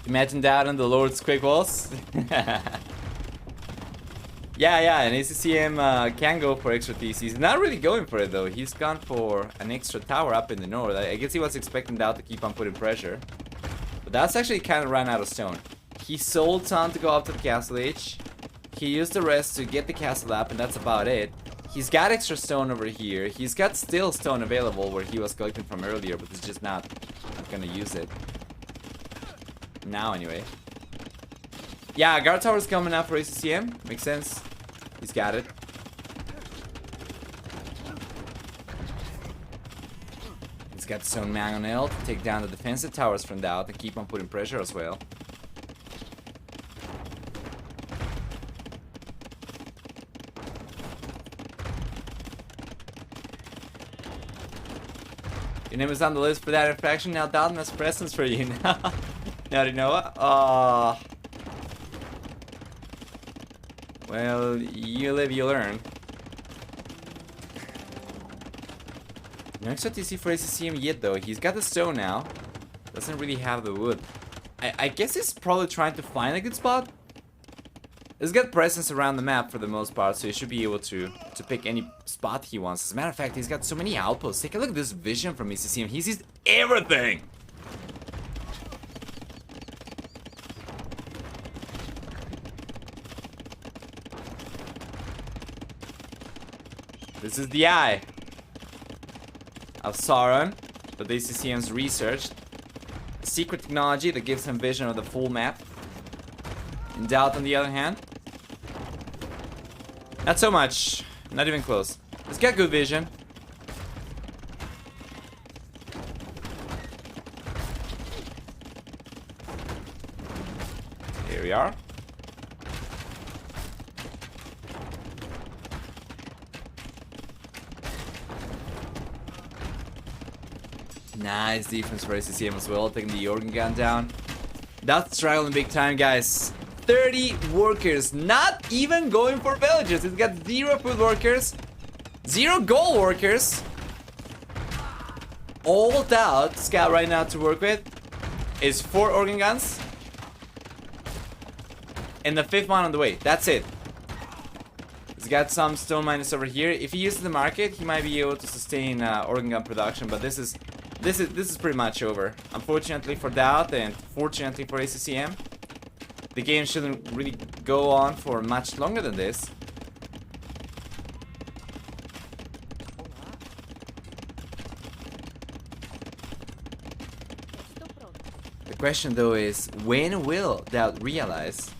Imagine that on the Lord's quick walls. Yeah, and ACCM can go for extra TCs. He's not really going for it though. He's gone for an extra tower up in the north. I guess he was expecting DauT to keep on putting pressure. But that's actually kind of ran out of stone. He sold some to go up to the castle age. He used the rest to get the castle up, and that's about it. He's got extra stone over here. He's got still stone available where he was collecting from earlier, but he's just not gonna use it. Now anyway. Yeah, guard tower's coming up for ACCM. Makes sense. He's got it. He's got stone mangonel to take down the defensive towers from DauT and keep on putting pressure as well. Your name is on the list for that infraction. Now DauT has presents for you now. Now do you know what? Oh. Well, you live, you learn. No extra TC for ACCM yet though. He's got the stone now. Doesn't really have the wood. I guess he's probably trying to find a good spot. He's got presence around the map for the most part, so he should be able to pick any spot he wants. As a matter of fact, he's got so many outposts. Take a look at this vision from ACCM. He sees everything. This is the eye of Sauron that the ACCM's researched. A secret technology that gives him vision of the full map. In DauT, on the other hand, not so much. Not even close. He's got good vision. Here we are. Nice defense for ACCM as well, taking the organ gun down. That's struggling big time, guys. 30 workers, not even going for villages. It's got 0 food workers, 0 gold workers. All DauT's got right now to work with is 4 organ guns. And the 5th one on the way. That's it. He's got some stone miners over here. If he uses the market, he might be able to sustain organ gun production, but this is pretty much over. Unfortunately for DauT and fortunately for ACCM. The game shouldn't really go on for much longer than this. The question though is, when will DauT realize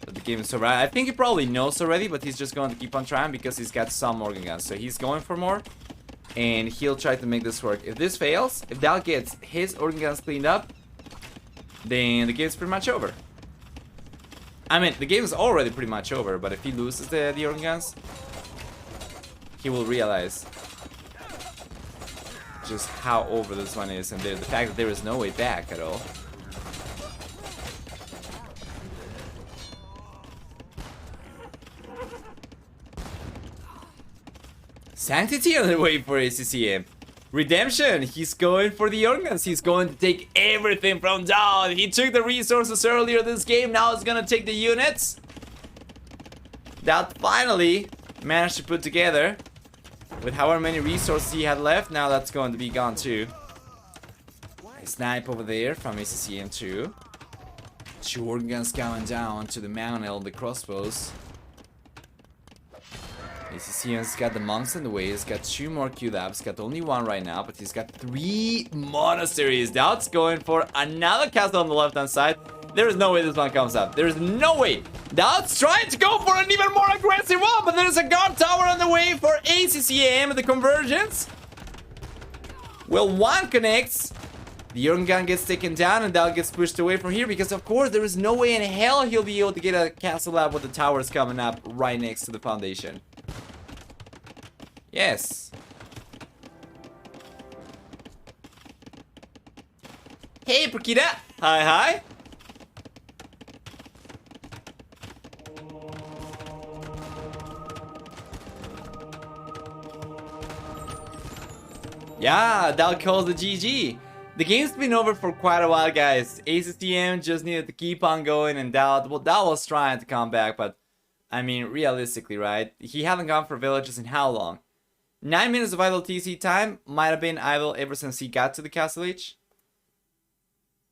that the game is over? I think he probably knows already, but he's just going to keep on trying because he's got some organ guns. So he's going for more, and he'll try to make this work. If this fails, if DauT gets his organ guns cleaned up, then the game's pretty much over. I mean, the game is already pretty much over, but if he loses the organ guns, he will realize just how over this one is, and the fact that there is no way back at all. Sanctity on the way for ACCM. Redemption, he's going for the organs. He's going to take everything from DauT. He took the resources earlier this game, now he's gonna take the units. DauT finally managed to put together with however many resources he had left. Now that's going to be gone too. A snipe over there from ACCM too. 2 organ guns coming down to the mountain, the crossbows. ACCM's got the monks in the way. He's got 2 more Q-labs. Got only 1 right now, but he's got 3 monasteries. DauT's going for another castle on the left-hand side. There is no way this one comes up. There is no way. DauT's trying to go for an even more aggressive one, but there's a guard tower on the way for ACCM. The convergence. Well, 1 connects. The organ gun gets taken down, and DauT gets pushed away from here because, of course, there is no way in hell he'll be able to get a castle lab with the towers coming up right next to the foundation. Yes. Hey, Prekita. Hi, hi. Yeah, DauT calls the GG. The game's been over for quite a while, guys. ACCM just needed to keep on going, and DauT was trying to come back, but I mean, realistically, right? He hasn't gone for villages in how long? 9 minutes of idle TC time. Might have been idle ever since he got to the Castle Age.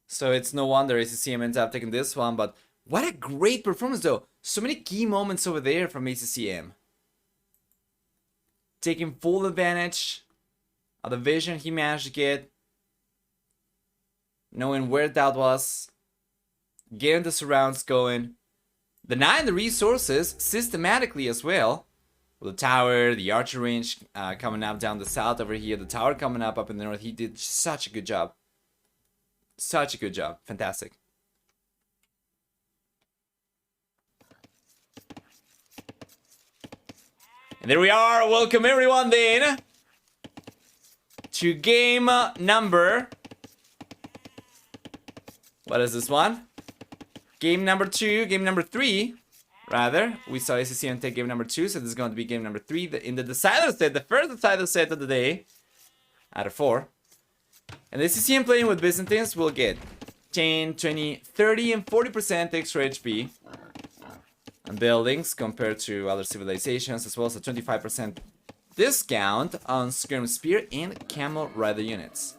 So it's no wonder ACCM ends up taking this one. But what a great performance though. So many key moments over there from ACCM. Taking full advantage of the vision he managed to get. Knowing where DauT was. Getting the surrounds going. Denying the resources systematically as well. With the tower, the archer range coming up down the south over here, the tower coming up in the north. He did such a good job. Such a good job. Fantastic. And there we are. Welcome everyone then to game number... What is this one? Game number 2, game number 3. Rather, we saw ACCM take game number 2, so this is going to be game number 3 in the decider set, the first decider set of the day out of 4. And the ACCM playing with Byzantines will get 10, 20, 30, and 40% extra HP on buildings compared to other civilizations, as well as a 25% discount on Skirm Spear and Camel Rider units.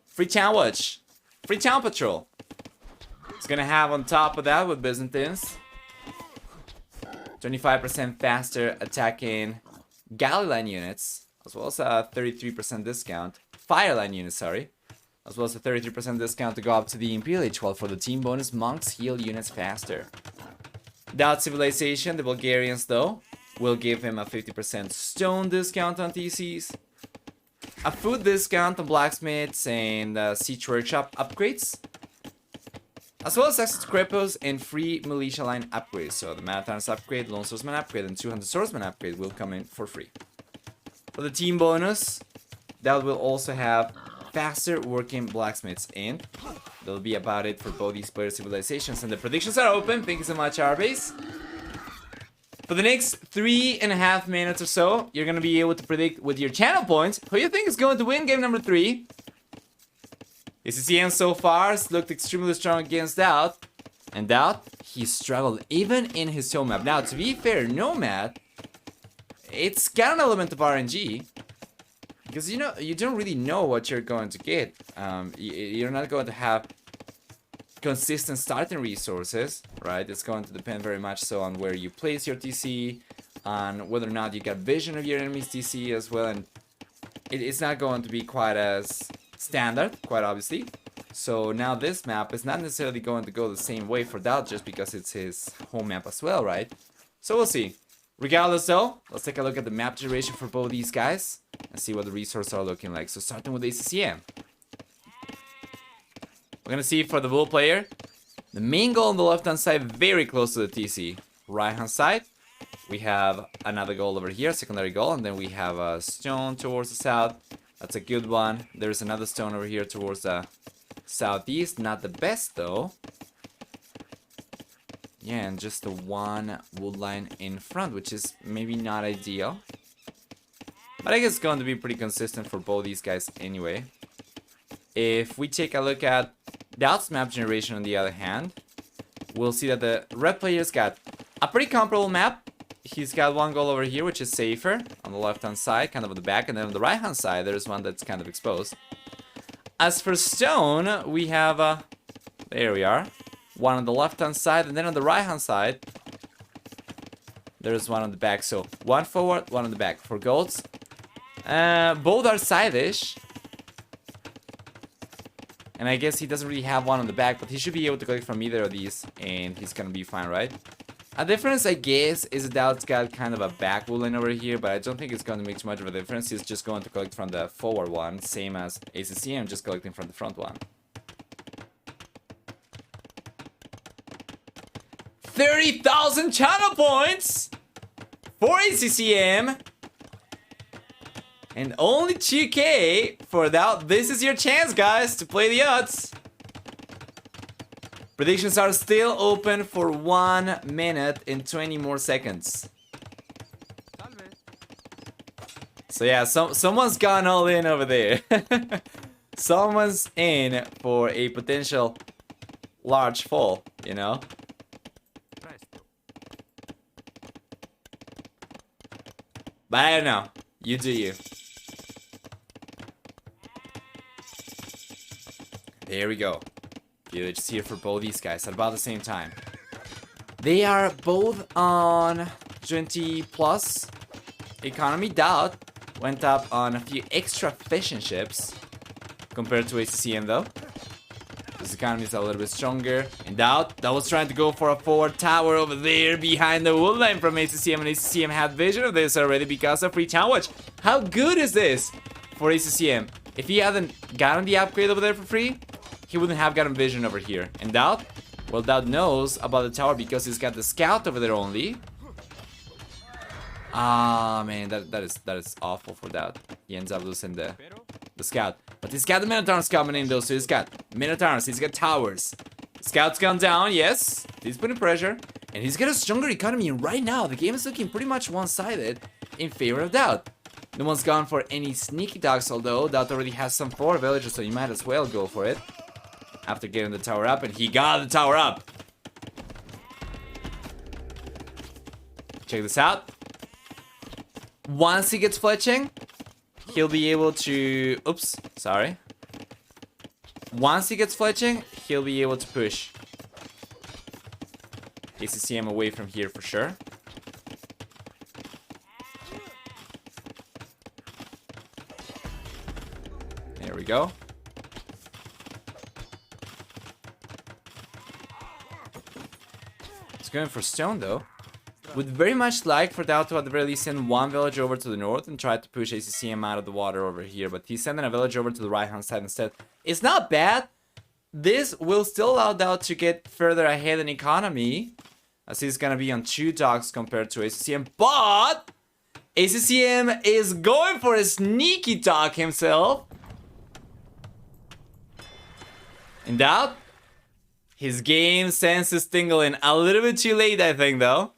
Free Town Watch, Free Town Patrol. It's gonna have on top of that with Byzantines 25% faster attacking galley line units, as well as a 33% discount. Fire line units, sorry. As well as a 33% discount to go up to the Imperial Age, while for the team bonus, monks heal units faster. DauT Civilization, the Bulgarians though, will give him a 50% stone discount on TCs, a food discount on blacksmiths and siege workshop upgrades, as well as access to crepos and free militia line upgrades. So the Marathons upgrade, Lone Swordsman upgrade, and 200 Swordsman upgrade will come in for free. For the team bonus, that will also have faster working blacksmiths, and that'll be about it for both these player civilizations. And the predictions are open. Thank you so much, Arbase. For the next 3.5 minutes or so, you're gonna be able to predict with your channel points who you think is going to win game number 3. ACCM so far has looked extremely strong against DauT, and DauT, he struggled even in his home map. Now, to be fair, Nomad, it's got an element of RNG, because you know, you don't really know what you're going to get. You're not going to have consistent starting resources, right? It's going to depend very much so on where you place your TC, on whether or not you got vision of your enemy's TC as well, and it's not going to be quite as standard, quite obviously. So now this map is not necessarily going to go the same way for DauT just because it's his home map as well, right? So we'll see. Regardless though, let's take a look at the map generation for both these guys and see what the resources are looking like. So starting with ACCM. We're gonna see for the Bull player, the main goal on the left hand side, very close to the TC. Right hand side, we have another goal over here, secondary goal, and then we have a stone towards the south. That's a good one. There's another stone over here towards the southeast. Not the best though. Yeah, and just the one wood line in front, which is maybe not ideal. But I guess it's going to be pretty consistent for both these guys anyway. If we take a look at DauT's map generation on the other hand, we'll see that the red player's got a pretty comparable map. He's got one goal over here, which is safer on the left hand side, kind of on the back, and then on the right hand side, there's one that's kind of exposed. As for stone, we have, there we are, one on the left hand side, and then on the right hand side, there's one on the back. So one forward, one on the back. For golds, both are side-ish. And I guess he doesn't really have one on the back, but he should be able to collect from either of these, and he's gonna be fine, right? A difference, I guess, is that DauT's got kind of a back wood line over here, but I don't think it's going to make too much of a difference. He's just going to collect from the forward one, same as ACCM, just collecting from the front one. 30,000 channel points for ACCM! And only 2K for DauT. This is your chance, guys, to play the odds. Predictions are still open for 1 minute and 20 more seconds. So yeah, someone's gone all in over there. Someone's in for a potential large fall, you know? But I don't know. You do you. There we go. Village here for both these guys at about the same time. They are both on 20 plus economy. DauT went up on a few extra fishing ships compared to ACCM though. This economy is a little bit stronger. And DauT, that was trying to go for a forward tower over there behind the wood line from ACCM, and ACCM had vision of this already because of free town watch. How good is this for ACCM? If he hadn't gotten the upgrade over there for free, he wouldn't have gotten vision over here. And DauT, well, DauT knows about the tower because he's got the scout over there only. Ah, man, that is awful for DauT. He ends up losing the scout. But he's got the Minotaurs coming in though, so he's got Minotaurs, he's got towers. Scout's gone down, yes. He's putting pressure. And he's got a stronger economy, and right now, the game is looking pretty much one-sided in favor of DauT. No one's gone for any sneaky dogs, although DauT already has some 4 villagers, so you might as well go for it. After getting the tower up, and he got the tower up. Check this out. Once he gets fletching, he'll be able to... Oops, sorry. Once he gets fletching, he'll be able to push ACCM away from here for sure. There we go. It's going for stone though. Would very much like for DauT to at the very least send one villager over to the north and try to push ACCM out of the water over here. But he's sending a villager over to the right hand side instead. It's not bad. This will still allow DauT to get further ahead in economy, as he's gonna be on 2 docks compared to ACCM. But ACCM is going for a sneaky dock himself. In DauT, his game sense is tingling a little bit too late, I think, though.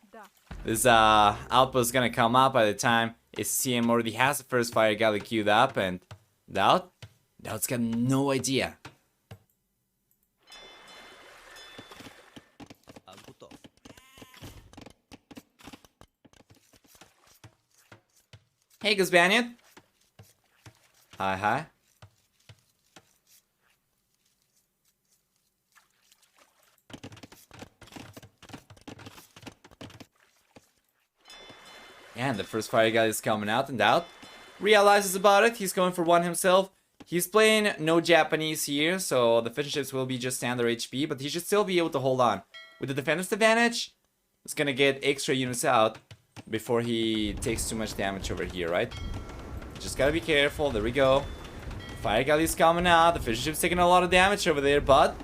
This outpost is gonna come up by the time ACCM already has the first fire galley queued up, and DauT's got no idea. Hey, Guzbanian. Hi. Yeah, and the first fire guy is coming out, and DauT realizes about it. He's going for one himself. He's playing no Japanese here, so the fishing ships will be just standard HP, but he should still be able to hold on. With the defender's advantage, it's gonna get extra units out before he takes too much damage over here, right? Just gotta be careful. There we go. Fire galley is coming out. The fishing ship's taking a lot of damage over there, but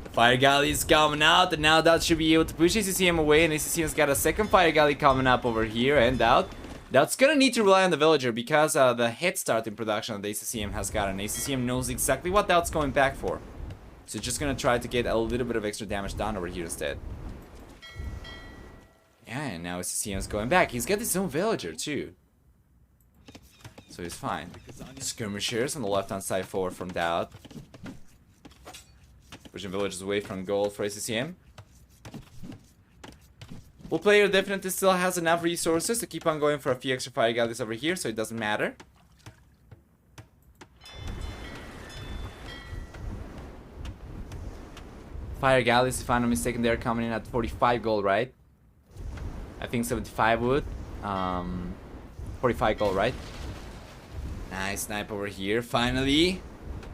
the fire galley is coming out, and now DauT should be able to push ACCM away, and ACCM's got a second fire galley coming up over here, and DauT's gonna need to rely on the villager because the head start in production that ACCM has gotten. ACCM knows exactly what DauT's going back for. So just gonna try to get a little bit of extra damage done over here instead. Yeah, and now ACCM's going back. He's got his own villager too, so he's fine. Skirmishers on the left-hand side forward from DauT. Pushing villagers away from gold for ACCM. Well, player definitely still has enough resources to keep on going for a few extra fire galleys over here, so it doesn't matter. Fire galleys, if I'm not mistaken, they're coming in at 45 gold, right? I think 75 wood. 45 gold, right? Nice snipe over here, finally.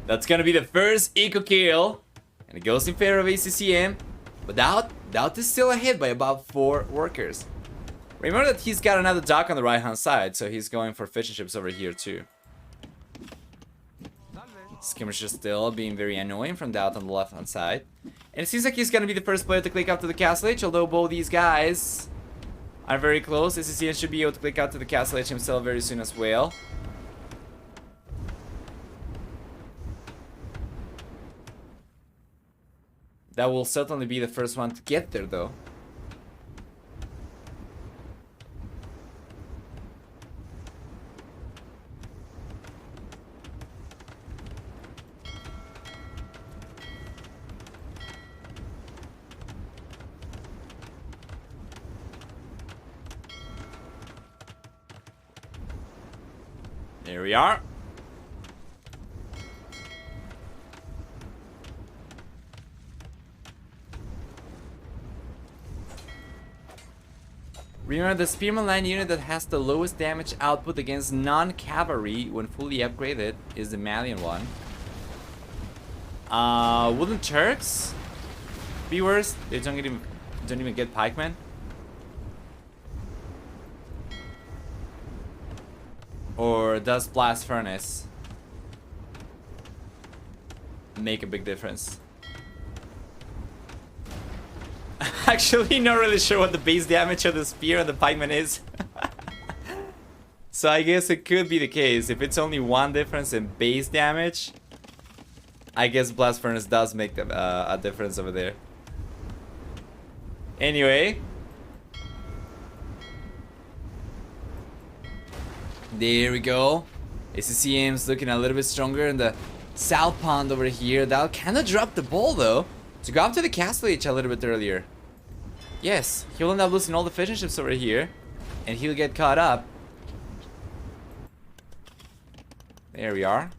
That's gonna be the first eco kill. And it goes in favor of ACCM. But DauT is still ahead by about 4 workers. Remember that he's got another dock on the right hand side, so he's going for fishing ships over here too. Skirmisher still being very annoying from DauT on the left hand side. And it seems like he's gonna be the first player to click up to the castle edge, although both these guys are very close. ACCM should be able to click out to the castle edge himself very soon as well. That will certainly be the first one to get there, though. There we are. Remember, the Spearman line unit that has the lowest damage output against non-cavalry when fully upgraded is the Malian one. Wouldn't Turks be worse? They don't even get pikemen. Or does Blast Furnace make a big difference? Actually, not really sure what the base damage of the spear and the pikeman is. So I guess it could be the case. If it's only one difference in base damage, I guess Blast Furnace does make a difference over there. Anyway. There we go. ACCM's looking a little bit stronger in the south pond over here. That'll kind of drop the ball though, to go up to the castle edge a little bit earlier. Yes, he'll end up losing all the fishing ships over here, and he'll get caught up. There we are.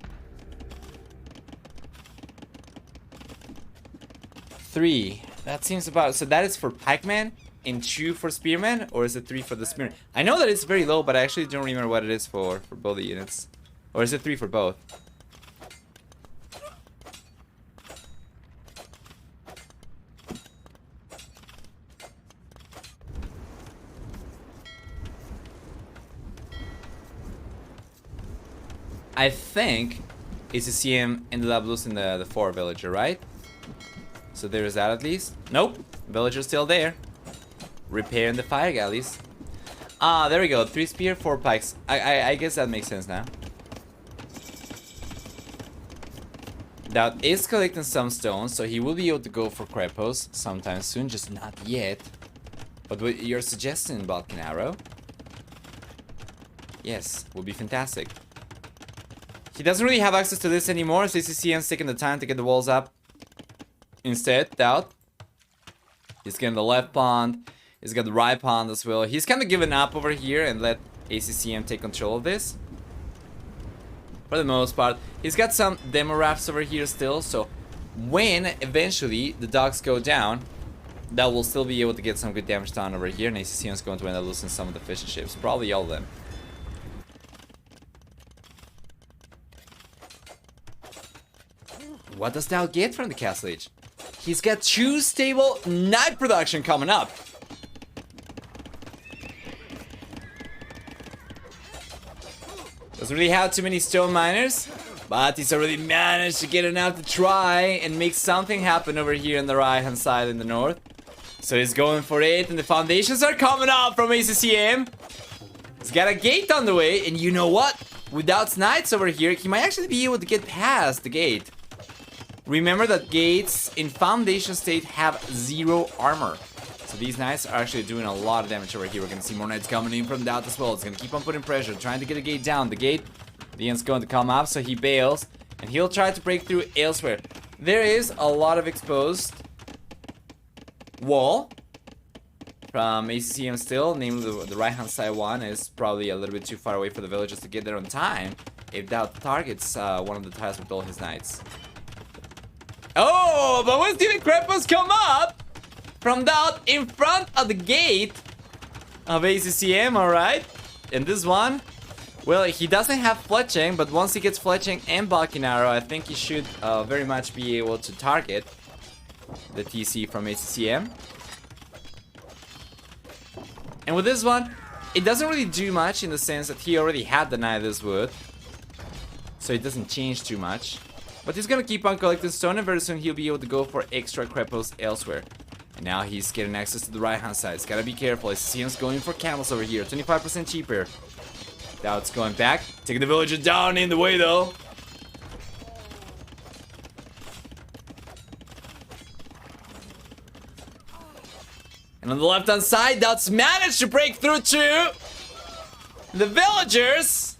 3. That seems about... So that is for pikemen and 2 for spearmen, or is it 3 for the spearmen? I know that it's very low, but I actually don't remember what it is for both the units. Or is it 3 for both? I think ACCM ended up losing the 4 villager, right? So there's that at least. Nope, villager's still there. Repairing the fire galleys. Ah, there we go. 3 spear, 4 pikes. I guess that makes sense now. DauT is collecting some stones, so he will be able to go for crepos sometime soon, just not yet. But what you're suggesting, Balkan Arrow? Yes, would be fantastic. He doesn't really have access to this anymore, so ACCM's taking the time to get the walls up. Instead, DauT is getting the left pond. He's got the right pond as well. He's kind of given up over here and let ACCM take control of this. For the most part. He's got some demo rafts over here still, so when eventually the docks go down, that will still be able to get some good damage done over here, and ACCM is going to end up losing some of the fishing ships. Probably all of them. What does DauT get from the Castle Age? He's got 2 stable night production coming up. Doesn't really have too many stone miners, but he's already managed to get enough to try and make something happen over here on the right hand side in the north. So he's going for it, and the foundations are coming up from ACCM. He's got a gate on the way, and you know what? Without knights over here, he might actually be able to get past the gate. Remember that gates in foundation state have 0 armor. So these knights are actually doing a lot of damage over here. We're going to see more knights coming in from DauT as well. It's going to keep on putting pressure, trying to get the gate down. The gate, the end's going to come up, so he bails. And he'll try to break through elsewhere. There is a lot of exposed wall from ACCM still. Namely, the right-hand side one is probably a little bit too far away for the villagers to get there on time. If DauT targets one of the tiles with all his knights. Oh, but once the crepos come up from DauT in front of the gate of ACCM, alright? And this one, well, he doesn't have fletching, but once he gets fletching and Balkan Arrow, I think he should very much be able to target the TC from ACCM. And with this one, it doesn't really do much in the sense that he already had the Knight of this wood. So it doesn't change too much. But he's gonna keep on collecting stone, and very soon he'll be able to go for extra crepos elsewhere. And now he's getting access to the right hand side. He's gotta be careful. ACCM's going for camels over here, 25% cheaper. DauT's going back, taking the villager down in the way though. And on the left hand side, DauT's managed to break through to the villagers.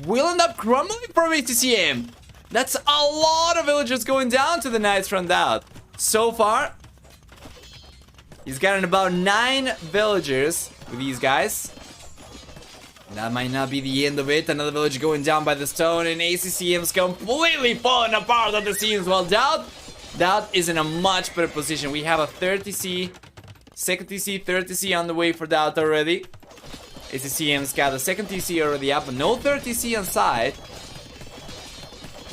Will end up crumbling from ACCM. That's a lot of villagers going down to the knights from DauT. So far, he's gotten about 9 villagers with these guys. That might not be the end of it. Another villager going down by the stone, and ACCM's completely falling apart at the seams. While DauT is in a much better position. We have a 3rd TC, 2nd TC, 3rd TC on the way for DauT already. ACCM's got the 2nd TC already up, but no 3rd TC on side.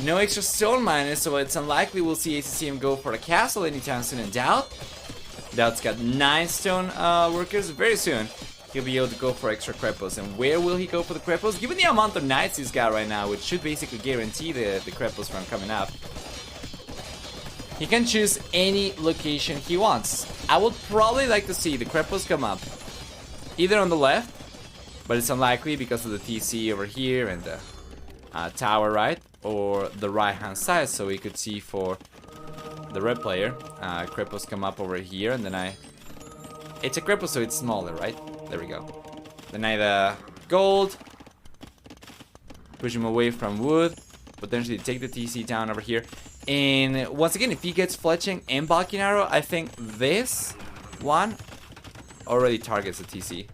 No extra stone miners, so it's unlikely we'll see ACCM go for a castle anytime soon. And DauT's got 9 stone workers. Very soon, he'll be able to go for extra crepos. And where will he go for the crepos? Given the amount of knights he's got right now, which should basically guarantee the crepos from coming up, he can choose any location he wants. I would probably like to see the crepos come up either on the left, but it's unlikely because of the TC over here and the tower, right? Or the right hand side, so we could see for the red player, crepos come up over here, and then it's a crepo, so it's smaller, right? There we go. Then I gold, push him away from wood, potentially take the TC down over here. And once again, if he gets fletching and Balkan Arrow, I think this one already targets the TC.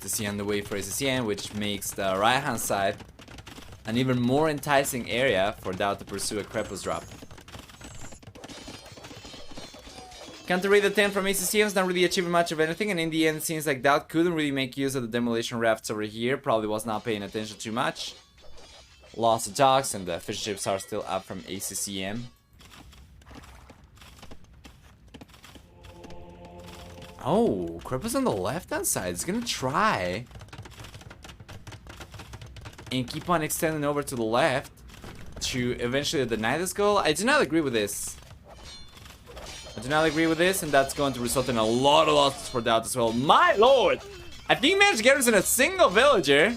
TC on the way for ACCM, which makes the right hand side an even more enticing area for DauT to pursue a crepos drop. Counter raid attempt from ACCM's not really achieving much of anything, and in the end it seems like DauT couldn't really make use of the demolition rafts over here. Probably was not paying attention too much. Lost the docks, and the fish ships are still up from ACCM. Oh, Crepus on the left-hand side is gonna try and keep on extending over to the left to eventually deny this goal. I do not agree with this. I do not agree with this, and that's going to result in a lot of losses for DauT as well. My lord! I think he managed to garrison a single villager.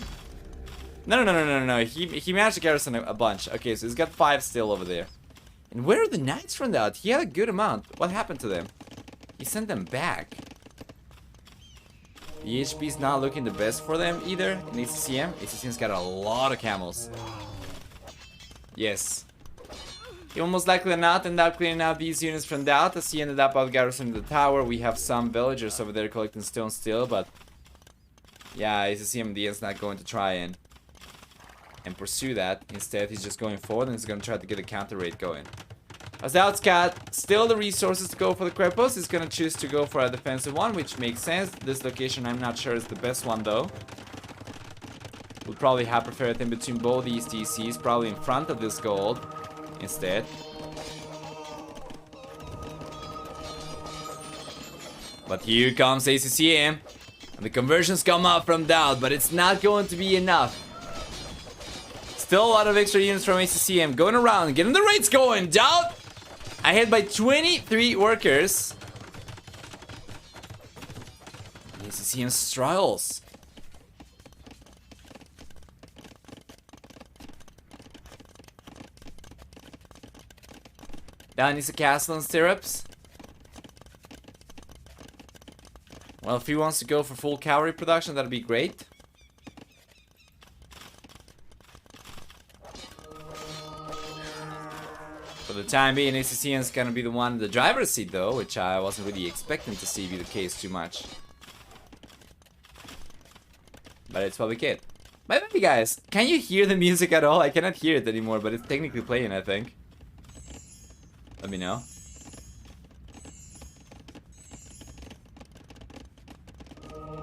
No. He managed to garrison a bunch. Okay, so he's got 5 still over there. And where are the knights from DauT? He had a good amount. What happened to them? He sent them back. The HP is not looking the best for them either in ACCM. ACCM's got a lot of camels. Yes. He will most likely not end up clearing out these units from DauT as he ended up out garrisoning the tower. We have some villagers over there collecting stone still, but yeah, ACCM in the end's not going to try and pursue that. Instead, he's just going forward and he's going to try to get a counter raid going. As DauT's got still the resources to go for the Crepos, he's going to choose to go for a defensive one, which makes sense. This location I'm not sure is the best one though. Would probably have preferred in between both these DCs, probably in front of this gold instead. But here comes ACCM. And the conversions come up from DauT, but it's not going to be enough. Still a lot of extra units from ACCM going around, getting the raids going. DauT ahead by 23 workers. ACCM struggles. Down needs a castle and stirrups. Well, if he wants to go for full cavalry production, that'd be great. For the time being, ACCM is gonna be the one in the driver's seat though, which I wasn't really expecting to see be the case too much. But it's probably good. By the way, guys, can you hear the music at all? I cannot hear it anymore, but it's technically playing, I think. Let me know.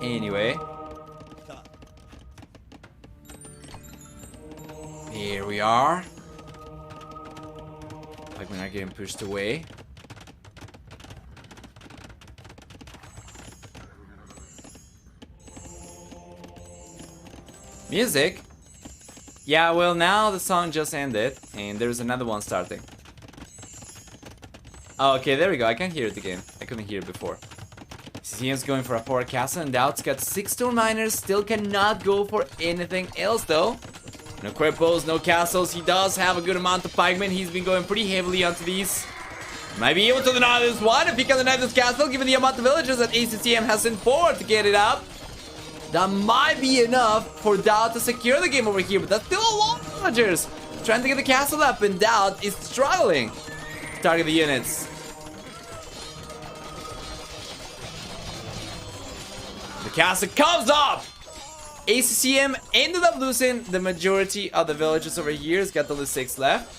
Anyway. Here we are. Like we're not getting pushed away. Music? Yeah, well now the song just ended and there's another one starting. Oh, okay, there we go. I can hear it again. I couldn't hear it before. ACCM's going for a power castle and DauT's got 6 stone miners. Still cannot go for anything else though. No Crepos, no castles. He does have a good amount of pikemen. He's been going pretty heavily onto these. Might be able to deny this one if he can deny this castle, given the amount of villagers that ACCM has sent forward to get it up. That might be enough for DauT to secure the game over here, but that's still a lot of villagers trying to get the castle up, and DauT is struggling to target the units. The castle comes up! ACCM ended up losing the majority of the villagers over here. He's got only 6 left.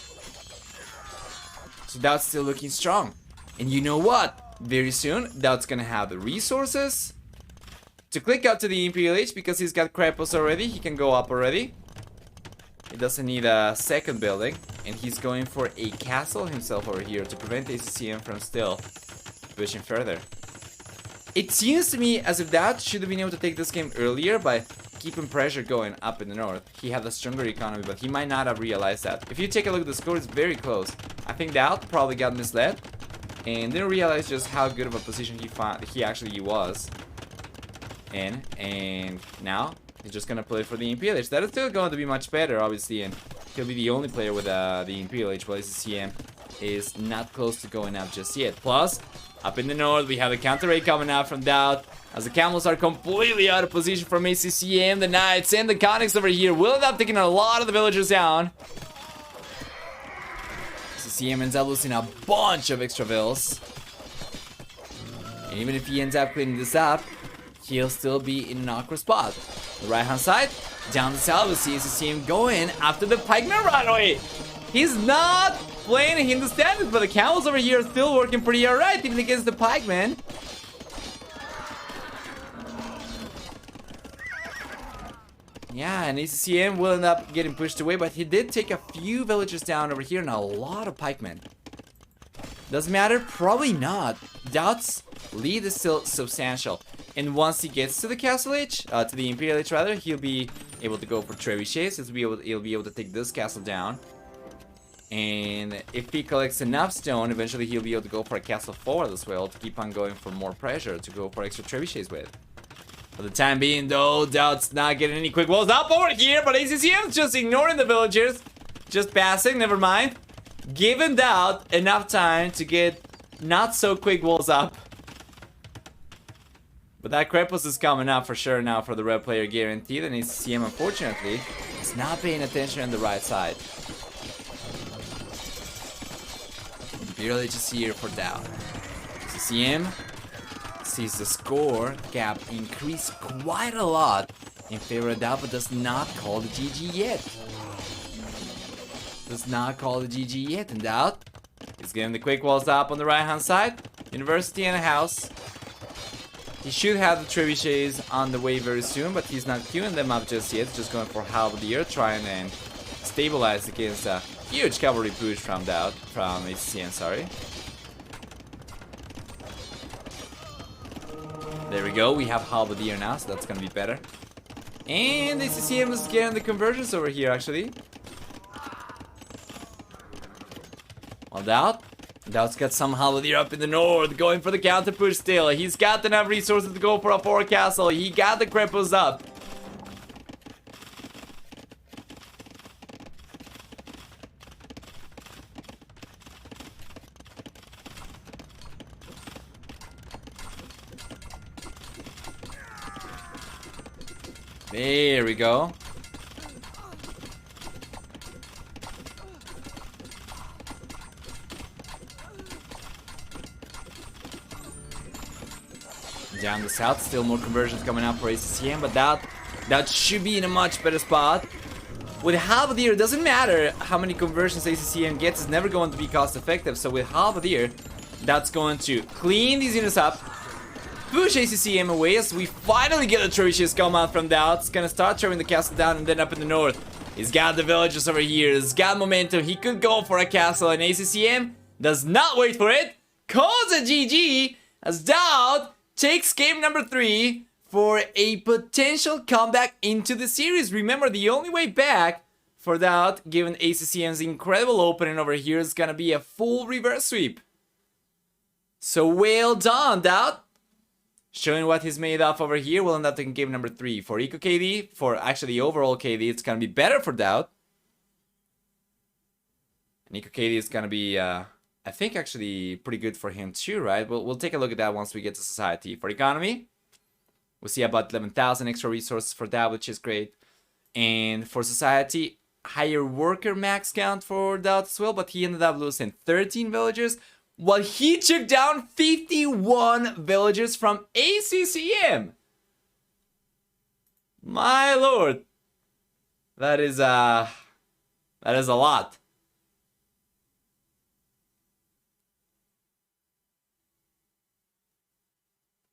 So DauT's still looking strong. And you know what? Very soon, DauT's gonna have the resources to click up to the Imperial Age because he's got Crepos already. He can go up already. He doesn't need a second building. And he's going for a castle himself over here to prevent ACCM from still pushing further. It seems to me as if DauT should have been able to take this game earlier by keeping pressure going up in the north. He had a stronger economy, but he might not have realized that. If you take a look at the score, it's very close. I think DauT probably got misled and didn't realize just how good of a position he actually was in. And now he's just gonna play for the Imperial Age. That is still going to be much better, obviously, and he'll be the only player with the Imperial Age, while ACCM is not close to going up just yet. Plus, up in the north, we have a counter raid coming out from DauT. As the camels are completely out of position from ACCM, the knights and the conics over here will end up taking a lot of the villagers down. ACCM ends up losing a bunch of extra vills. And even if he ends up cleaning this up, he'll still be in an awkward spot. The right hand side, down the south, we see ACCM going after the pikeman runway. He's not playing in the standards, but the camels over here are still working pretty alright, even against the pikemen. Yeah, and ACCM will end up getting pushed away, but he did take a few villagers down over here and a lot of pikemen. Doesn't matter? Probably not. DauT's lead is still substantial. And once he gets to the Castle Age, to the Imperial Age rather, he'll be able to go for trebuchets. He'll be able to take this castle down. And if he collects enough stone, eventually he'll be able to go for a castle forward as well to keep on going for more pressure to go for extra trebuchets with. For the time being though, DauT's not getting any quick walls up over here, but ACCM's just ignoring the villagers. Just passing, never mind. Giving DauT enough time to get not so quick walls up. But that Krepos is coming up for sure now for the red player guaranteed, and ACCM unfortunately is not paying attention on the right side. Imperial Age is here for DauT. ACCM sees the score gap increase quite a lot in favor of DauT, but does not call the GG yet. Does not call the GG yet, and DauT is getting the quick walls up on the right hand side. University and a house. He should have the trebuchets on the way very soon, but he's not queuing them up just yet. Just going for halberdier, trying and stabilize against a huge cavalry push from DauT, from ACCM, sorry. There we go, we have halberdier now, so that's gonna be better. And ACCM is getting the conversions over here, actually. Well, DauT's got some halberdier up in the north, going for the counter push still. He's got enough resources to go for a forward castle. He got the Krepos up. There we go. Down the south, still more conversions coming up for ACCM, but that should be in a much better spot. With halberdier, it doesn't matter how many conversions ACCM gets, it's never going to be cost effective. So with halberdier, that's going to clean these units up, push ACCM away as we finally get a trebuchets come out from DauT. It's gonna start tearing the castle down, and then up in the north, he's got the villagers over here. He's got momentum. He could go for a castle, and ACCM does not wait for it. Calls a GG as DauT takes game number 3 for a potential comeback into the series. Remember, the only way back for DauT, given ACCM's incredible opening over here, is gonna be a full reverse sweep. So well done, DauT. Showing what he's made of over here. We'll end up taking game number 3. For Eco KD, for actually overall KD, it's gonna be better for DauT. And Eco KD is gonna be, I think, actually pretty good for him too, right? We'll take a look at that once we get to society. For economy, we'll see about 11,000 extra resources for that, which is great. And for society, higher worker max count for DauT as well, but he ended up losing 13 villagers, while he took down 51 villagers from ACCM. My lord, that is a lot.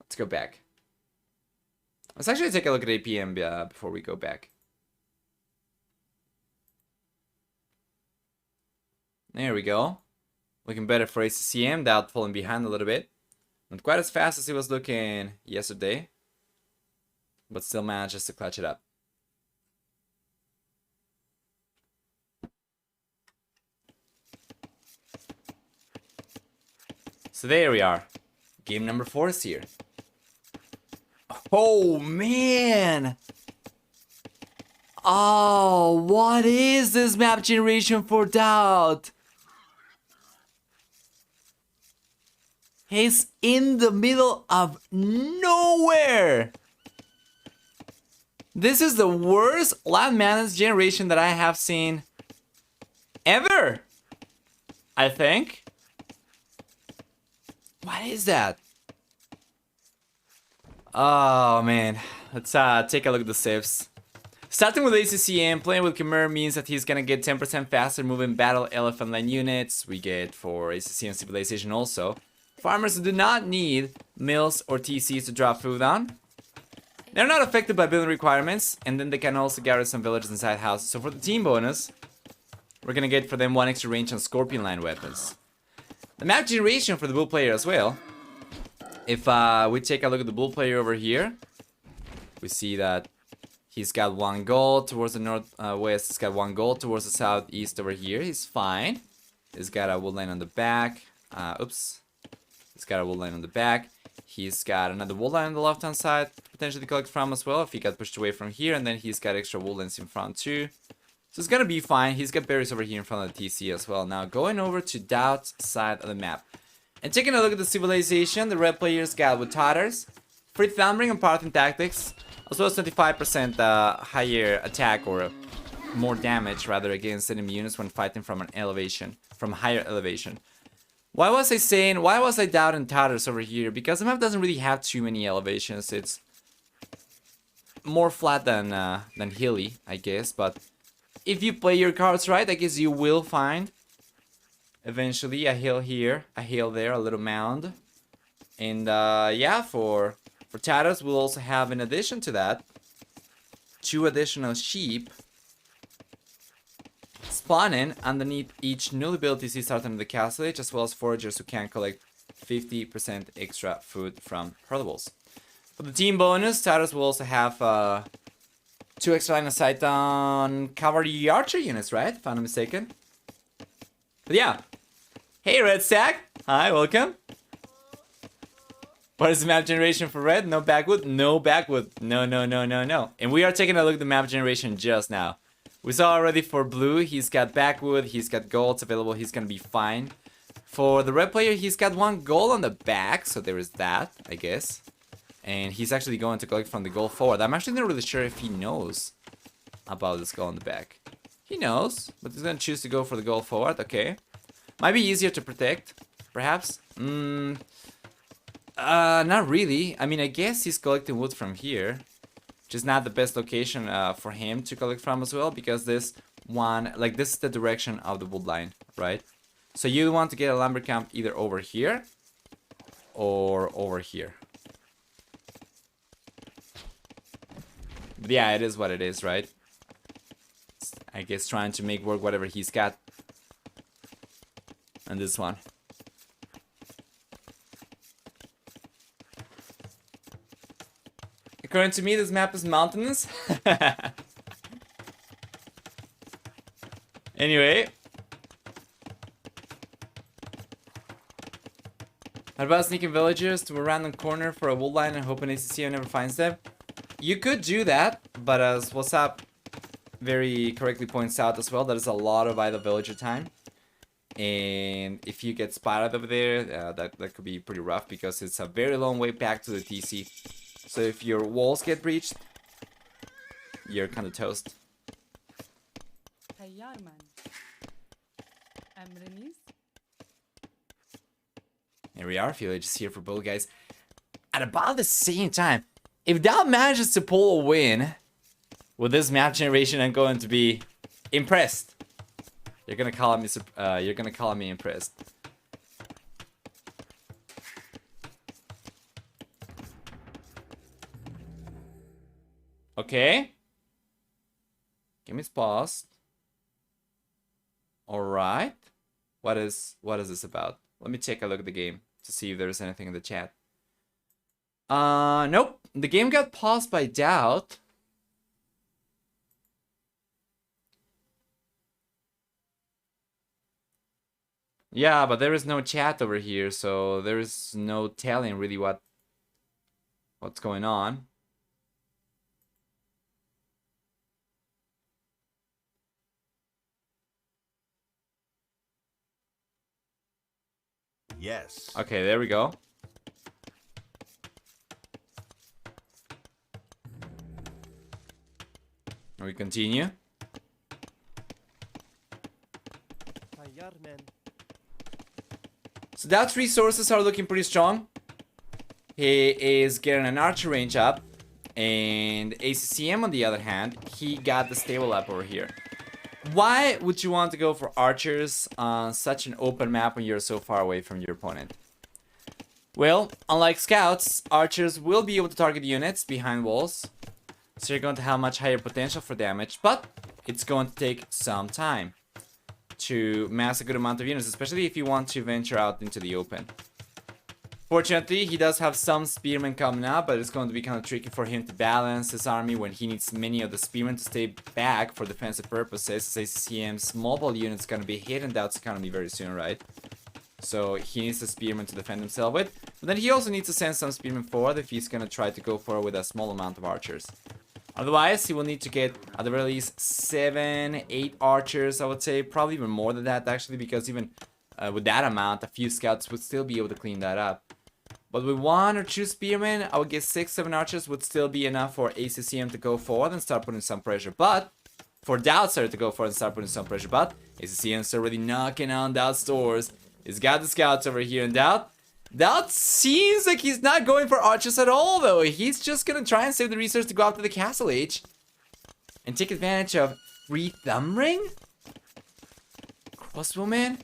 Let's go back. Let's actually take a look at APM before we go back. There we go. Looking better for ACCM. DauT falling behind a little bit. Not quite as fast as he was looking yesterday, but still manages to clutch it up. So there we are. Game number 4 is here. Oh, man. Oh, what is this map generation for DauT? He's in the middle of nowhere. This is the worst land management generation that I have seen ever, I think. What is that? Oh man, let's take a look at the civs. Starting with ACCM, playing with Khmer means that he's gonna get 10% faster moving battle elephant line units. We get for ACCM civilization also farmers who do not need mills or TCs to drop food on. They're not affected by building requirements, and then they can also gather some villages inside houses. So for the team bonus, we're gonna get for them 1 extra range on scorpion line weapons. The map generation for the bull player as well If we take a look at the blue player over here, we see that he's got 1 goal towards the northwest. He's got 1 goal towards the southeast over here. He's fine. He's got a wood line on the back. Oops. He's got a wood line on the back. He's got another wood line on the left-hand side to potentially collect from as well if he got pushed away from here. And then he's got extra wood lines in front too. So it's gonna be fine. He's got berries over here in front of the TC as well. Now going over to DauT's side of the map. And taking a look at the civilization, the red players got with Tatters, free thundering and parting tactics, as well as 25% higher attack or more damage rather against enemy units when fighting from an elevation, from higher elevation. Why was I doubting Tatters over here? Because the map doesn't really have too many elevations. It's more flat than hilly, I guess. But if you play your cards right, I guess you will find eventually a hill here, a hill there, a little mound. And yeah, for Tatters, we'll also have, in addition to that, 2 additional sheep spawning underneath each new ability see starting in the castle age, as well as foragers who can collect 50% extra food from herdables. For the team bonus, Tatters will also have 2 extra line of sight on cavalry archer units, right? If I'm not mistaken. But yeah. Hey, Red Stack. Hi, welcome. What is the map generation for red? No backwood? No backwood. No. And we are taking a look at the map generation just now. We saw already for blue, he's got backwood, he's got golds available, he's gonna be fine. For the red player, he's got 1 gold on the back, so there is that, I guess. And he's actually going to collect from the gold forward. I'm actually not really sure if he knows about this gold on the back. He knows, but he's gonna choose to go for the gold forward, okay. Might be easier to protect, perhaps. Not really. I mean, I guess he's collecting wood from here, which is not the best location for him to collect from as well, because this one, like, this is the direction of the wood line, right? So you want to get a lumber camp either over here or over here. But yeah, it is what it is, right? I guess trying to make work whatever he's got. And this one. According to me, this map is mountainous. Anyway. What about sneaking villagers to a random corner for a wood line and hoping ACCM never finds them? You could do that, but as WhatsApp very correctly points out as well, that is a lot of idle villager time. And if you get spotted over there, that could be pretty rough because it's a very long way back to the TC. So if your walls get breached, you're kind of toast. Here we are, Village here for both guys. At about the same time, if DauT manages to pull a win with this map generation, I'm going to be impressed. You're gonna call me impressed. Okay. Game is paused. All right. What is this about? Let me take a look at the game to see if there's anything in the chat. Nope. The game got paused by DauT. Yeah, but there is no chat over here, so there is no telling really what's going on. Yes. Okay, there we go. We continue. So DauT's resources are looking pretty strong. He is getting an archer range up. And ACCM on the other hand, he got the stable up over here. Why would you want to go for archers on such an open map when you're so far away from your opponent? Well, unlike scouts, archers will be able to target units behind walls. So you're going to have much higher potential for damage, but it's going to take some time to mass a good amount of units, especially if you want to venture out into the open. Fortunately, he does have some spearmen coming up, but it's going to be kind of tricky for him to balance his army when he needs many of the spearmen to stay back for defensive purposes. ACCM's mobile unit's going to be hit in DauT's economy very soon, right? So he needs the spearmen to defend himself with. But then he also needs to send some spearmen forward if he's going to try to go forward with a small amount of archers. Otherwise, he will need to get, at the very least, 7, 8 archers, I would say. Probably even more than that, actually, because even with that amount, a few scouts would still be able to clean that up. But with 1 or 2 spearmen, I would guess 6, 7 archers would still be enough for ACCM to go forward and start putting some pressure. But for DauT to go forward and start putting some pressure. But ACCM's already knocking on DauT's doors. He's got the scouts over here in DauT. DauT seems like he's not going for archers at all, though. He's just gonna try and save the resource to go up to the castle age and take advantage of free thumb ring. Crossbowman.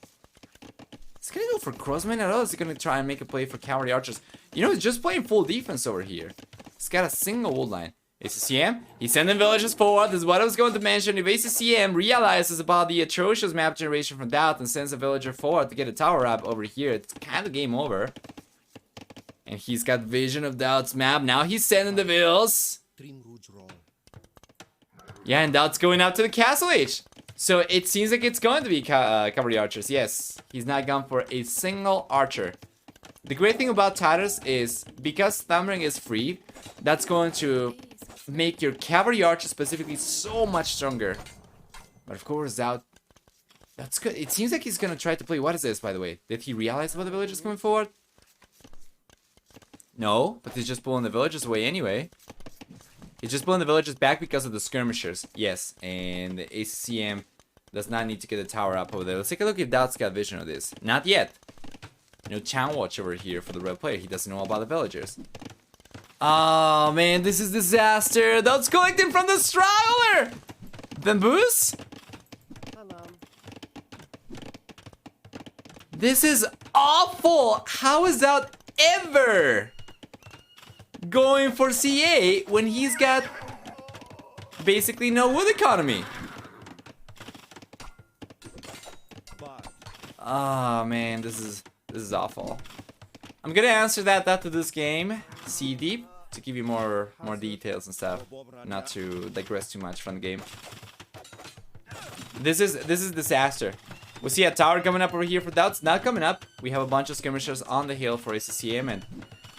He's gonna go for crossbowman. I don't know. He's gonna try and make a play for cavalry archers. You know, he's just playing full defense over here. He's got a single wood line. ACCM, he's sending villagers forward. This is what I was going to mention. If ACCM realizes about the atrocious map generation from DauT and sends a villager forward to get a tower up over here, it's kind of game over. And he's got vision of DauT's map. Now he's sending the vills. Yeah, and DauT's going up to the castle age. So it seems like it's going to be cavalry archers. Yes, he's not gone for a single archer. The great thing about Titus is because thumbring is free, that's going to make your cavalry archer specifically so much stronger. But of course, that's good. It seems like he's gonna try to play. What is this, by the way? Did he realize about the villagers coming forward? No, but he's just pulling the villagers away anyway. He's just pulling the villagers back because of the skirmishers. Yes, and the ACCM does not need to get a tower up over there. Let's take a look if DauT's got vision of this. Not yet. No town watch over here for the red player. He doesn't know about the villagers. Oh man, this is disaster. DauT's collecting from the straggler. Bamboos? This is awful. How is DauT ever going for CA when he's got basically no wood economy? Oh man, this is awful. I'm gonna answer that after this game, see deep, to give you more details and stuff, not to digress too much from the game. This is disaster. We see a tower coming up over here for DauT. It's not coming up. We have a bunch of skirmishers on the hill for ACCM, and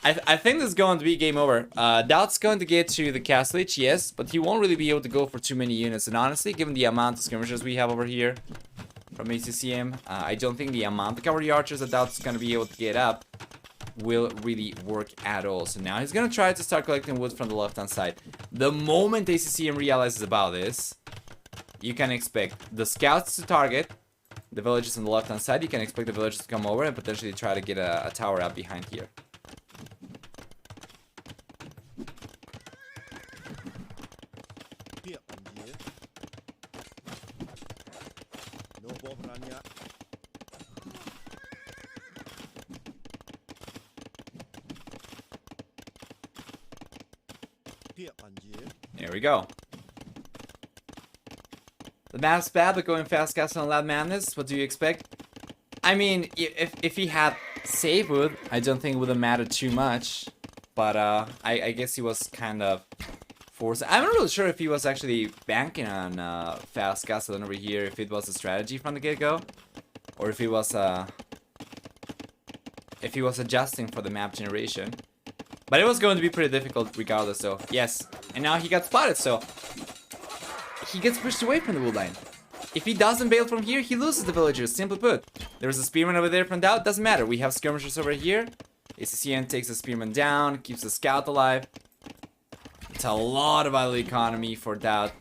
I think this is going to be game over. DauT's going to get to the castle age, yes, but he won't really be able to go for too many units. And honestly, given the amount of skirmishers we have over here from ACCM, I don't think the amount of cavalry archers that DauT's going to be able to get up will really work at all. So now he's going to try to start collecting wood from the left-hand side. The moment ACCM realizes about this, you can expect the scouts to target the villages on the left-hand side. You can expect the villagers to come over and potentially try to get a tower up behind here. There we go. The map's bad, but going fast castle and loud madness. What do you expect? I mean, if he had save wood, I don't think it would have mattered too much. But I guess he was kind of forced. I'm not really sure if he was actually banking on fast castle over here, if it was a strategy from the get-go, or if he was adjusting for the map generation. But it was going to be pretty difficult regardless, so yes. And now he got spotted, so he gets pushed away from the wood line. If he doesn't bail from here, he loses the villagers, simply put. There's a spearman over there from DauT, doesn't matter. We have skirmishers over here. ACCM takes the spearman down, keeps the scout alive. It's a lot of idle economy for DauT.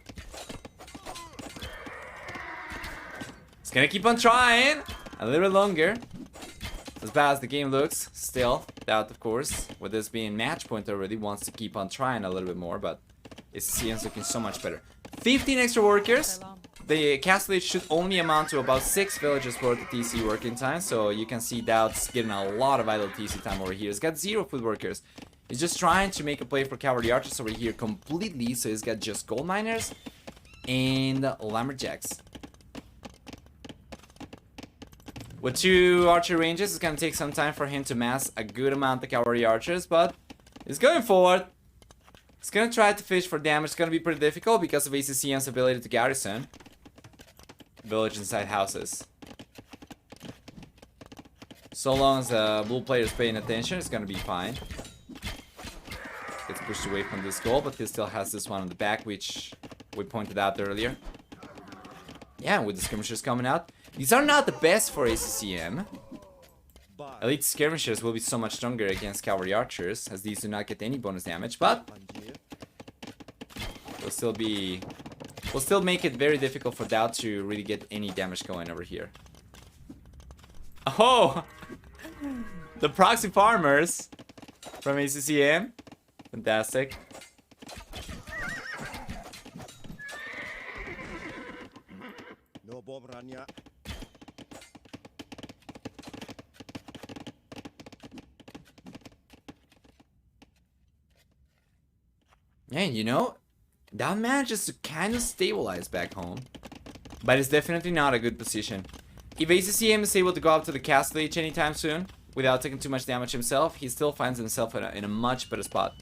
He's gonna keep on trying a little bit longer. As bad as the game looks, still, DauT, of course, with this being match point already, wants to keep on trying a little bit more, but ACCM's looking so much better. 15 extra workers. The castle age should only amount to about 6 villagers worth of TC working time, so you can see DauT's getting a lot of idle TC time over here. He's got 0 food workers. He's just trying to make a play for cavalry archers over here completely, so he's got just gold miners and lumberjacks. With 2 archer ranges, it's gonna take some time for him to mass a good amount of cavalry archers, but he's going forward. He's gonna try to fish for damage. It's gonna be pretty difficult because of ACCM's ability to garrison village inside houses. So long as the blue player is paying attention, it's gonna be fine. Gets pushed away from this goal, but he still has this one on the back, which we pointed out earlier. Yeah, with the skirmishers coming out. These are not the best for ACCM. Elite skirmishers will be so much stronger against cavalry archers, as these do not get any bonus damage, but will still make it very difficult for DauT to really get any damage going over here. Oh! The proxy farmers from ACCM. Fantastic. No bomb run yet. Yeah, you know, DauT manages to kind of stabilize back home. But it's definitely not a good position. If ACCM is able to go up to the castle age anytime soon, without taking too much damage himself, he still finds himself in a much better spot.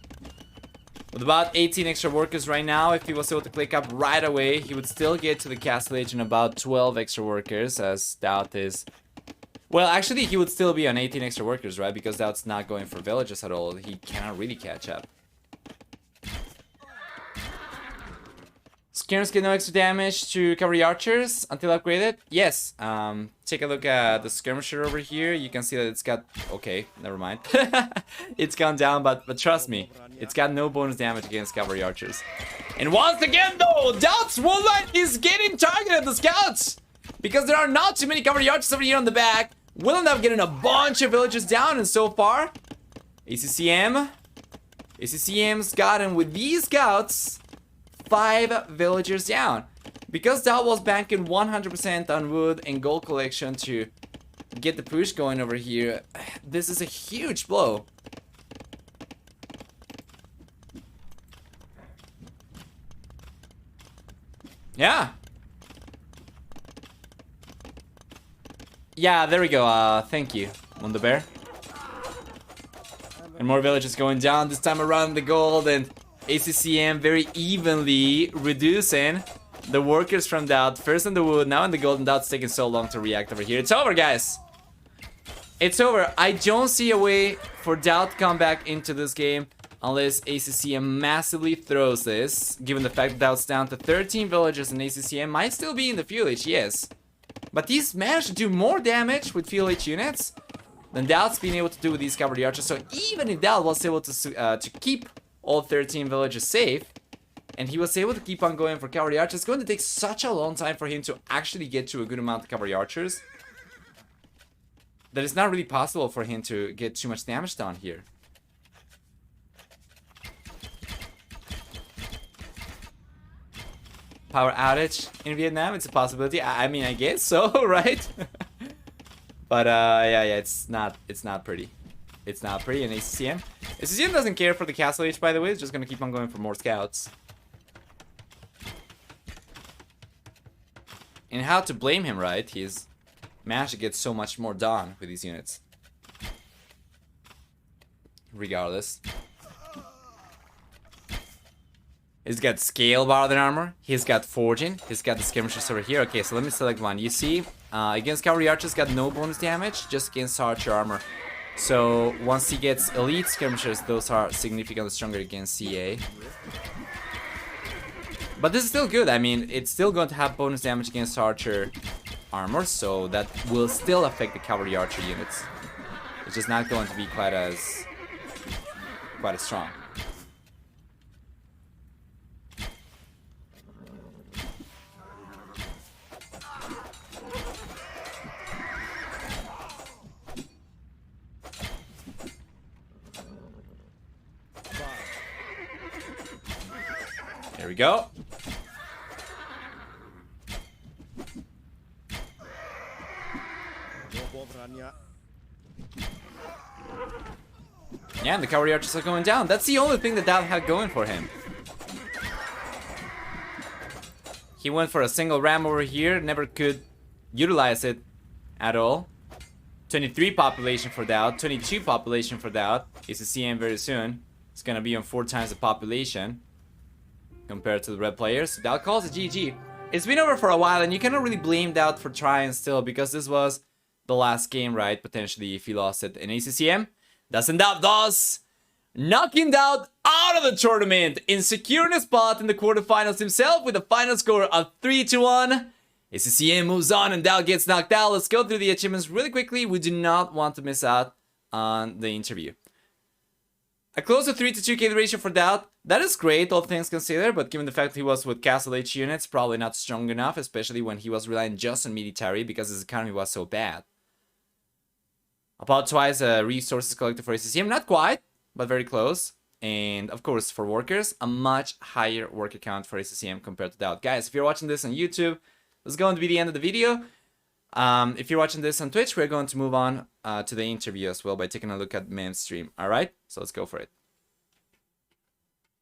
With about 18 extra workers right now, if he was able to click up right away, he would still get to the castle age in about 12 extra workers, as DauT is... Well, actually, he would still be on 18 extra workers, right? Because DauT's not going for villages at all. He cannot really catch up. Skirmishers get no extra damage to cavalry archers until upgraded. Yes. Take a look at the skirmisher over here. You can see that it's got... Okay, never mind. It's gone down, but trust me, it's got no bonus damage against cavalry archers. And once again, though, DauT's Warlord is getting targeted, the scouts! Because there are not too many cavalry archers over here on the back. Will end up getting a bunch of villagers down, and so far, ACCM's gotten with these scouts 5 villagers down. Because DauT was banking 100% on wood and gold collection to get the push going over here, this is a huge blow. Yeah. Yeah, there we go. Thank you, Mundo Bear. And more villages going down this time around the gold, and ACCM very evenly reducing the workers from DauT. First in the wood, now in the gold, and DauT's taking so long to react over here. It's over, guys. It's over. I don't see a way for DauT to come back into this game unless ACCM massively throws this. Given the fact that DauT's down to 13 villagers and ACCM might still be in the field age, yes. But he's managed to do more damage with field age units than DauT's been able to do with these cavalry archers. So even if DauT was able to keep all 13 villagers safe, and he was able to keep on going for cavalry archers, it's going to take such a long time for him to actually get to a good amount of cavalry archers that it's not really possible for him to get too much damage down here. Power outage in Vietnam, it's a possibility. I mean, I guess so, right? But yeah, it's not pretty. It's not pretty in ACCM. ACCM doesn't care for the castle age, by the way. It's just gonna keep on going for more scouts. And how to blame him, right? He's managed to get so much more done with these units. Regardless. He's got scale bar than armor. He's got forging. He's got the skirmishers over here. Okay, so let me select one. You see, against cavalry archers, got no bonus damage, just against archer armor. So once he gets elite skirmishers, those are significantly stronger against CA. But this is still good. I mean, it's still going to have bonus damage against archer armor, so that will still affect the cavalry archer units. It's just not going to be quite as strong. There we go. Yeah, and the cavalry archers are going down. That's the only thing that DauT had going for him. He went for a single ram over here, never could utilize it at all. 23 population for DauT, 22 population for DauT. ACCM very soon. It's gonna be on 4 times the population compared to the red players. DauT calls it GG. It's been over for a while, and you cannot really blame DauT for trying still, because this was the last game, right? Potentially, if he lost it in ACCM. Doesn't DauT does. Knocking DauT out of the tournament in securing a spot in the quarterfinals himself with a final score of 3-1. ACCM moves on and DauT gets knocked out. Let's go through the achievements really quickly. We do not want to miss out on the interview. A close to 3-2 KD ratio for DauT. That is great, all things considered, but given the fact that he was with Castle H units, probably not strong enough, especially when he was relying just on military because his economy was so bad. About twice resources collected for ACCM, not quite, but very close. And of course, for workers, a much higher work account for ACCM compared to DauT. Guys, if you're watching this on YouTube, this is going to be the end of the video. If you're watching this on Twitch, we're going to move on to the interview as well by taking a look at Mim's stream. Alright, so let's go for it.